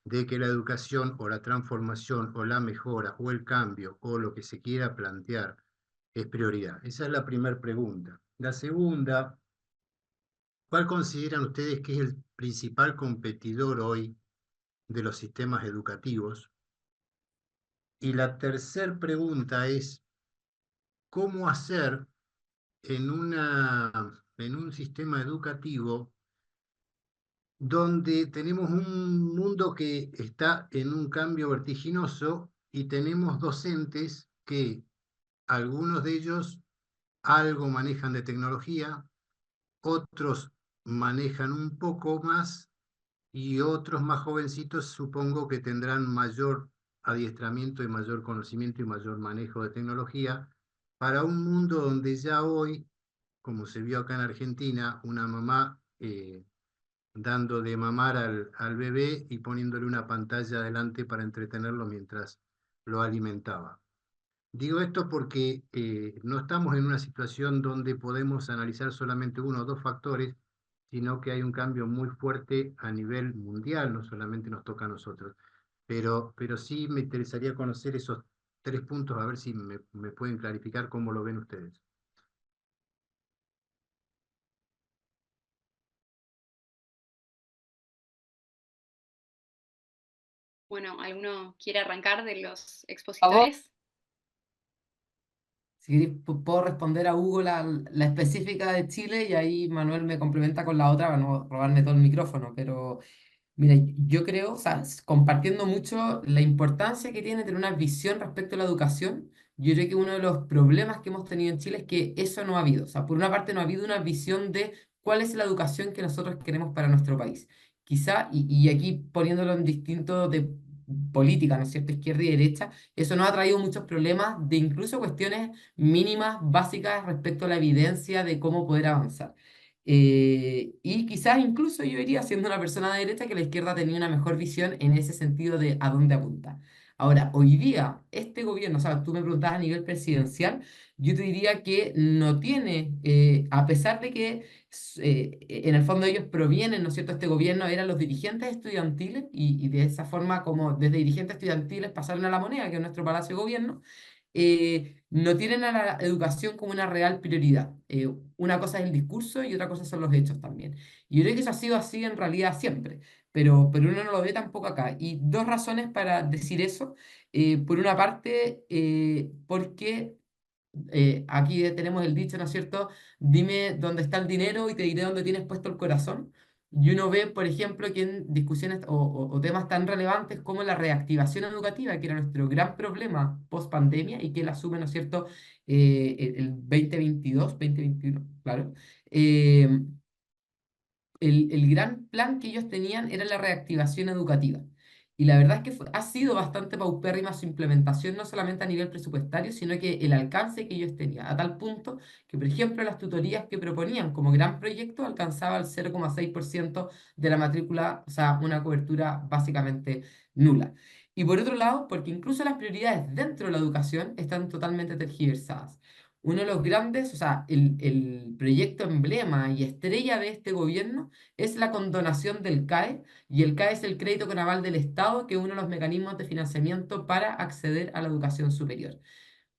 de que la educación o la transformación o la mejora o el cambio o lo que se quiera plantear es prioridad. Esa es la primera pregunta. La segunda, ¿cuál consideran ustedes que es el principal competidor hoy de los sistemas educativos? Y la tercera pregunta es, ¿cómo hacer en un sistema educativo donde tenemos un mundo que está en un cambio vertiginoso y tenemos docentes que algunos de ellos algo manejan de tecnología, otros manejan un poco más y otros más jovencitos supongo que tendrán mayor adiestramiento y mayor conocimiento y mayor manejo de tecnología para un mundo donde ya hoy, como se vio acá en Argentina, una mamá dando de mamar al bebé y poniéndole una pantalla adelante para entretenerlo mientras lo alimentaba. Digo esto porque no estamos en una situación donde podemos analizar solamente 1 o 2 factores, sino que hay un cambio muy fuerte a nivel mundial, no solamente nos toca a nosotros. Pero sí me interesaría conocer esos 3 puntos, a ver si me pueden clarificar cómo lo ven ustedes. Bueno, ¿alguno quiere arrancar de los expositores? Si queréis, puedo responder a Hugo la específica de Chile y ahí Manuel me complementa con la otra para no robarme todo el micrófono. Pero mira, yo creo, o sea, compartiendo mucho la importancia que tiene tener una visión respecto a la educación, yo creo que uno de los problemas que hemos tenido en Chile es que eso no ha habido. O sea, por una parte no ha habido una visión de cuál es la educación que nosotros queremos para nuestro país. quizá, y aquí poniéndolo en distinto de política, ¿no es cierto?, izquierda y derecha, eso nos ha traído muchos problemas de incluso cuestiones mínimas, básicas respecto a la evidencia de cómo poder avanzar. Y quizás incluso yo iría siendo una persona de derecha que la izquierda tenía una mejor visión en ese sentido de a dónde apunta. Ahora, hoy día, este gobierno, o sea, tú me preguntabas a nivel presidencial, yo te diría que no tiene, a pesar de que en el fondo ellos provienen, ¿no es cierto? Este gobierno eran los dirigentes estudiantiles y de esa forma como desde dirigentes estudiantiles pasaron a la moneda, que es nuestro palacio de gobierno, no tienen a la educación como una real prioridad. Una cosa es el discurso y otra cosa son los hechos también. Y yo creo que eso ha sido así en realidad siempre, pero uno no lo ve tampoco acá. Y dos razones para decir eso. Por una parte, porque aquí tenemos el dicho, ¿no es cierto? Dime dónde está el dinero y te diré dónde tienes puesto el corazón. Y uno ve, por ejemplo, que en discusiones o temas tan relevantes como la reactivación educativa, que era nuestro gran problema post pandemia y que él asume, ¿no es cierto?, el 2022, 2021, claro. eh, el gran plan que ellos tenían era la reactivación educativa. Y la verdad es que ha sido bastante paupérrima su implementación, no solamente a nivel presupuestario, sino que el alcance que ellos tenían, a tal punto que, por ejemplo, las tutorías que proponían como gran proyecto alcanzaba el 0,6% de la matrícula, o sea, una cobertura básicamente nula. Y por otro lado, porque incluso las prioridades dentro de la educación están totalmente tergiversadas. Uno de los grandes, o sea, el proyecto emblema y estrella de este gobierno es la condonación del CAE, y el CAE es el crédito con aval del Estado, que es uno de los mecanismos de financiamiento para acceder a la educación superior.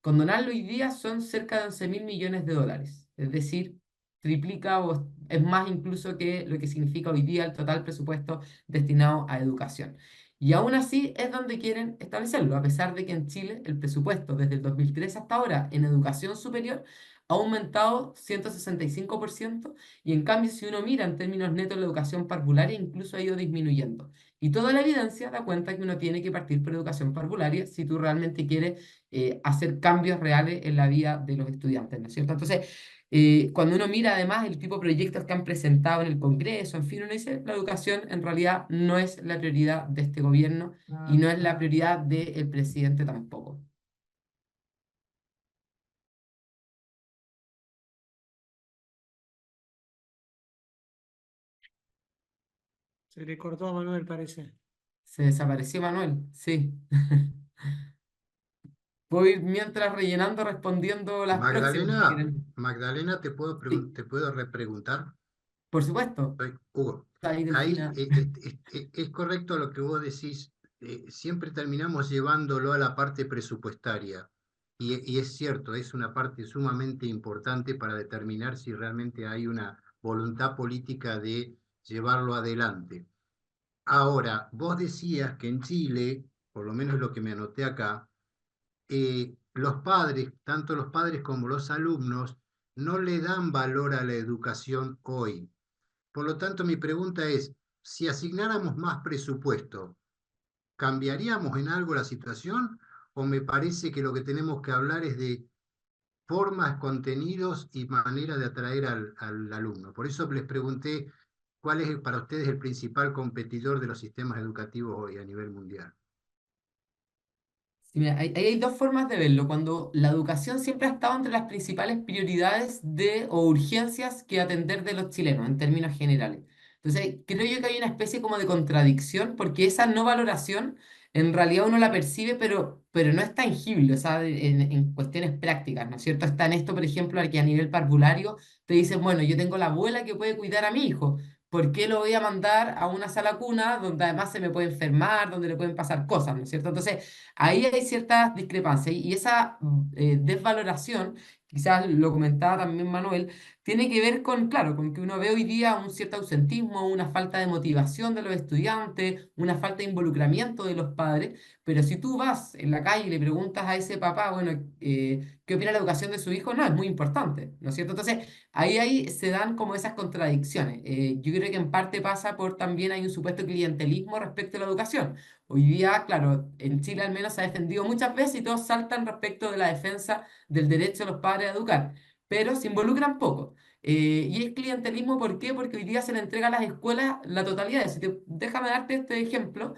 Condonarlo hoy día son cerca de 11.000 millones de dólares, es decir, triplica o es más incluso que lo que significa hoy día el total presupuesto destinado a educación. Y aún así es donde quieren establecerlo, a pesar de que en Chile el presupuesto desde el 2003 hasta ahora en educación superior ha aumentado 165%, y en cambio si uno mira en términos netos la educación parvularia incluso ha ido disminuyendo. Y toda la evidencia da cuenta que uno tiene que partir por educación parvularia si tú realmente quieres hacer cambios reales en la vida de los estudiantes, ¿no es cierto? Entonces, cuando uno mira además el tipo de proyectos que han presentado en el Congreso, en fin, uno dice, la educación en realidad no es la prioridad de este gobierno y no es la prioridad del presidente tampoco. Se le cortó a Manuel, parece. Se desapareció Manuel, sí. Puedo ir mientras rellenando, respondiendo las próximas, si Magdalena, quieren. Magdalena, Sí, te puedo repreguntar. por supuesto. Soy Hugo. Ahí, Ahí Delfina. es correcto lo que vos decís. Siempre terminamos llevándolo a la parte presupuestaria. Y es cierto, es una parte sumamente importante para determinar si realmente hay una voluntad política de llevarlo adelante. Ahora, vos decías que en Chile, por lo menos lo que me anoté acá, los padres, tanto los padres como los alumnos, no le dan valor a la educación hoy. Por lo tanto, mi pregunta es, si asignáramos más presupuesto, ¿cambiaríamos en algo la situación? ¿O me parece que lo que tenemos que hablar es de formas, contenidos y manera de atraer al alumno? Por eso les pregunté cuál es para ustedes el principal competidor de los sistemas educativos hoy a nivel mundial. Sí, mira, ahí hay dos formas de verlo. Cuando la educación siempre ha estado entre las principales prioridades o urgencias que atender de los chilenos en términos generales. Entonces, creo yo que hay una especie como de contradicción porque esa no valoración en realidad uno la percibe, pero no es tangible, o sea, en cuestiones prácticas, ¿no es cierto? Está en esto, por ejemplo, que a nivel parvulario te dicen, bueno, yo tengo la abuela que puede cuidar a mi hijo. ¿Por qué lo voy a mandar a una sala cuna donde además se me puede enfermar, donde le pueden pasar cosas, ¿no es cierto? Entonces, ahí hay ciertas discrepancias y esa desvaloración, quizás lo comentaba también Manuel, tiene que ver con, claro, con que uno ve hoy día un cierto ausentismo, una falta de motivación de los estudiantes, una falta de involucramiento de los padres, pero si tú vas en la calle y le preguntas a ese papá, bueno, ¿qué opina de la educación de su hijo? No, es muy importante, ¿no es cierto? Entonces, ahí se dan como esas contradicciones. Yo creo que en parte pasa por también hay un supuesto clientelismo respecto a la educación. Hoy día, claro, en Chile al menos se ha defendido muchas veces y todos saltan respecto de la defensa del derecho de los padres a educar, pero se involucran poco. Y es clientelismo, ¿por qué? Porque hoy día se le entrega a las escuelas la totalidad de eso. Déjame darte este ejemplo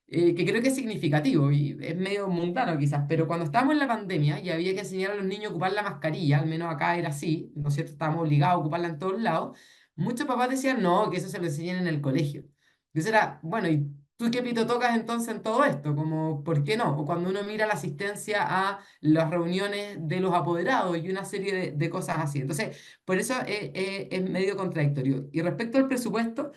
que creo que es significativo y es medio mundano quizás, pero cuando estábamos en la pandemia y había que enseñar a los niños a ocupar la mascarilla, al menos acá era así, ¿no es cierto? Estábamos obligados a ocuparla en todos lados, muchos papás decían, no, que eso se lo enseñen en el colegio. Entonces era, bueno, ¿y tú qué pito tocas entonces en todo esto? Como, ¿por qué no? O cuando uno mira la asistencia a las reuniones de los apoderados y una serie de cosas así. Entonces, por eso es medio contradictorio. Y respecto al presupuesto,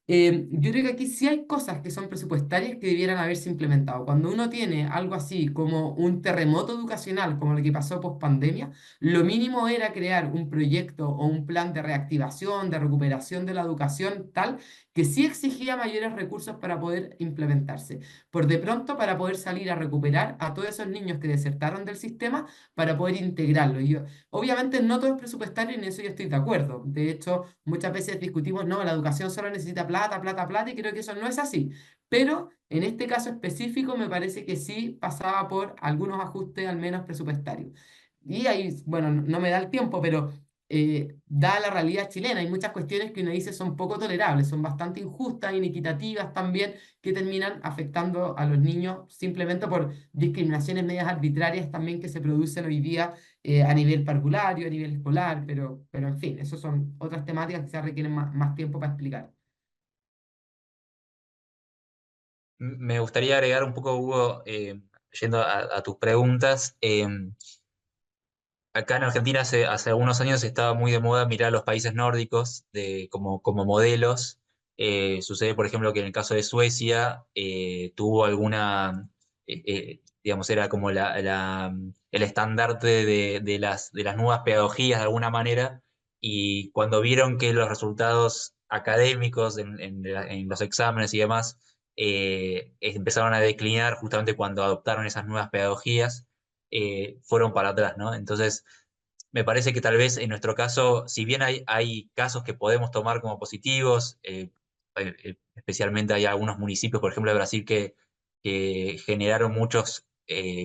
yo creo que aquí sí hay cosas que son presupuestarias que debieran haberse implementado. Cuando uno tiene algo así como un terremoto educacional, como lo que pasó post pandemia, lo mínimo era crear un proyecto o un plan de reactivación, de recuperación de la educación, tal que sí exigía mayores recursos para poder implementarse. Por de pronto, para poder salir a recuperar a todos esos niños que desertaron del sistema, para poder integrarlos. Obviamente no todo es presupuestario y en eso yo estoy de acuerdo. De hecho, muchas veces discutimos, no, la educación solo necesita plata, plata, plata, y creo que eso no es así. Pero en este caso específico me parece que sí pasaba por algunos ajustes, al menos presupuestarios. Y ahí, bueno, no me da el tiempo, pero dada la realidad chilena, hay muchas cuestiones que uno dice son poco tolerables, son bastante injustas, inequitativas también, que terminan afectando a los niños simplemente por discriminaciones medias arbitrarias también que se producen hoy día a nivel parvulario, a nivel escolar, pero en fin, esas son otras temáticas que se requieren más tiempo para explicar. Me gustaría agregar un poco, Hugo, yendo a tus preguntas. Acá en Argentina hace algunos años estaba muy de moda mirar a los países nórdicos como modelos. Sucede, por ejemplo, que en el caso de Suecia tuvo digamos, era como el estandarte de las nuevas pedagogías de alguna manera, y cuando vieron que los resultados académicos en los exámenes y demás empezaron a declinar justamente cuando adoptaron esas nuevas pedagogías, fueron para atrás, ¿no? Entonces, me parece que tal vez en nuestro caso, si bien hay casos que podemos tomar como positivos, especialmente hay algunos municipios, por ejemplo, de Brasil, que generaron muchas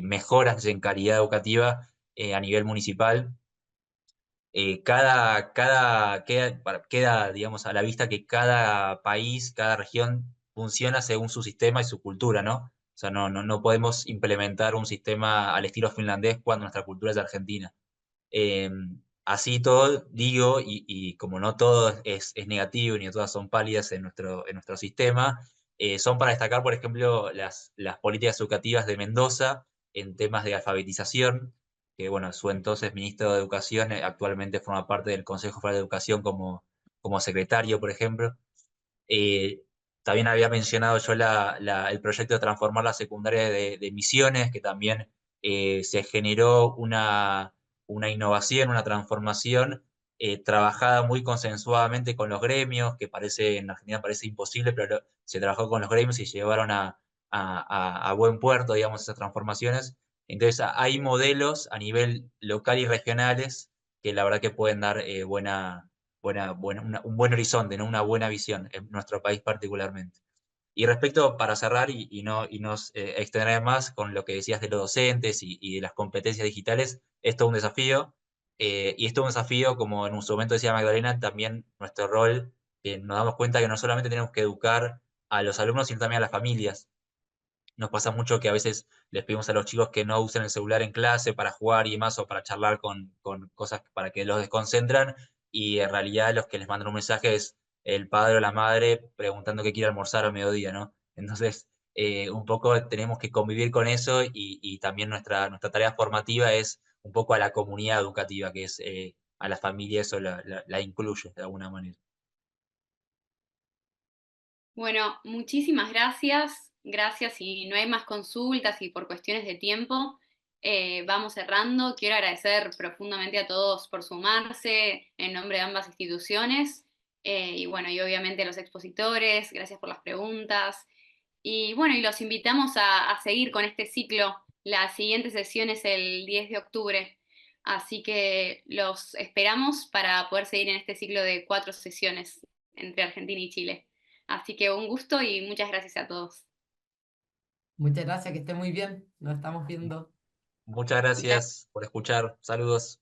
mejoras en calidad educativa a nivel municipal. Queda, digamos, a la vista que cada país, cada región funciona según su sistema y su cultura, ¿no? O sea, no podemos implementar un sistema al estilo finlandés cuando nuestra cultura es argentina. Eh, Así todo, digo, y como no todo es negativo ni todas son pálidas en nuestro sistema, son para destacar, por ejemplo, las políticas educativas de Mendoza en temas de alfabetización, que bueno, su entonces ministro de Educación actualmente forma parte del Consejo Federal de Educación como secretario, por ejemplo. Eh, También había mencionado yo el proyecto de transformar la secundaria de Misiones, que también se generó una innovación, una transformación trabajada muy consensuadamente con los gremios, que en Argentina parece imposible, pero se trabajó con los gremios y llevaron a buen puerto, digamos, esas transformaciones. Entonces, hay modelos a nivel local y regionales que la verdad que pueden dar un buen horizonte, ¿no? Una buena visión en nuestro país particularmente. Y respecto, para cerrar y nos extender más con lo que decías de los docentes y de las competencias digitales, esto es un desafío, y esto es un desafío, como en su momento decía Magdalena, también nuestro rol, que nos damos cuenta que no solamente tenemos que educar a los alumnos, sino también a las familias. Nos pasa mucho que a veces les pedimos a los chicos que no usen el celular en clase para jugar y más o para charlar con cosas para que los desconcentran, y en realidad los que les mandan un mensaje es el padre o la madre preguntando qué quiere almorzar al mediodía, ¿no? Entonces, un poco tenemos que convivir con eso, y también nuestra tarea formativa es un poco a la comunidad educativa, que es a las familias, eso la incluye de alguna manera. Bueno, muchísimas gracias. Gracias. Si no hay más consultas y por cuestiones de tiempo, vamos cerrando. Quiero agradecer profundamente a todos por sumarse en nombre de ambas instituciones. Y bueno, y obviamente a los expositores, gracias por las preguntas. Y bueno, y los invitamos a seguir con este ciclo. La siguiente sesión es el 10 de octubre. Así que los esperamos para poder seguir en este ciclo de 4 sesiones entre Argentina y Chile. Así que un gusto y muchas gracias a todos. Muchas gracias, que esté muy bien. Nos estamos viendo. Muchas Muchas gracias por escuchar. Saludos.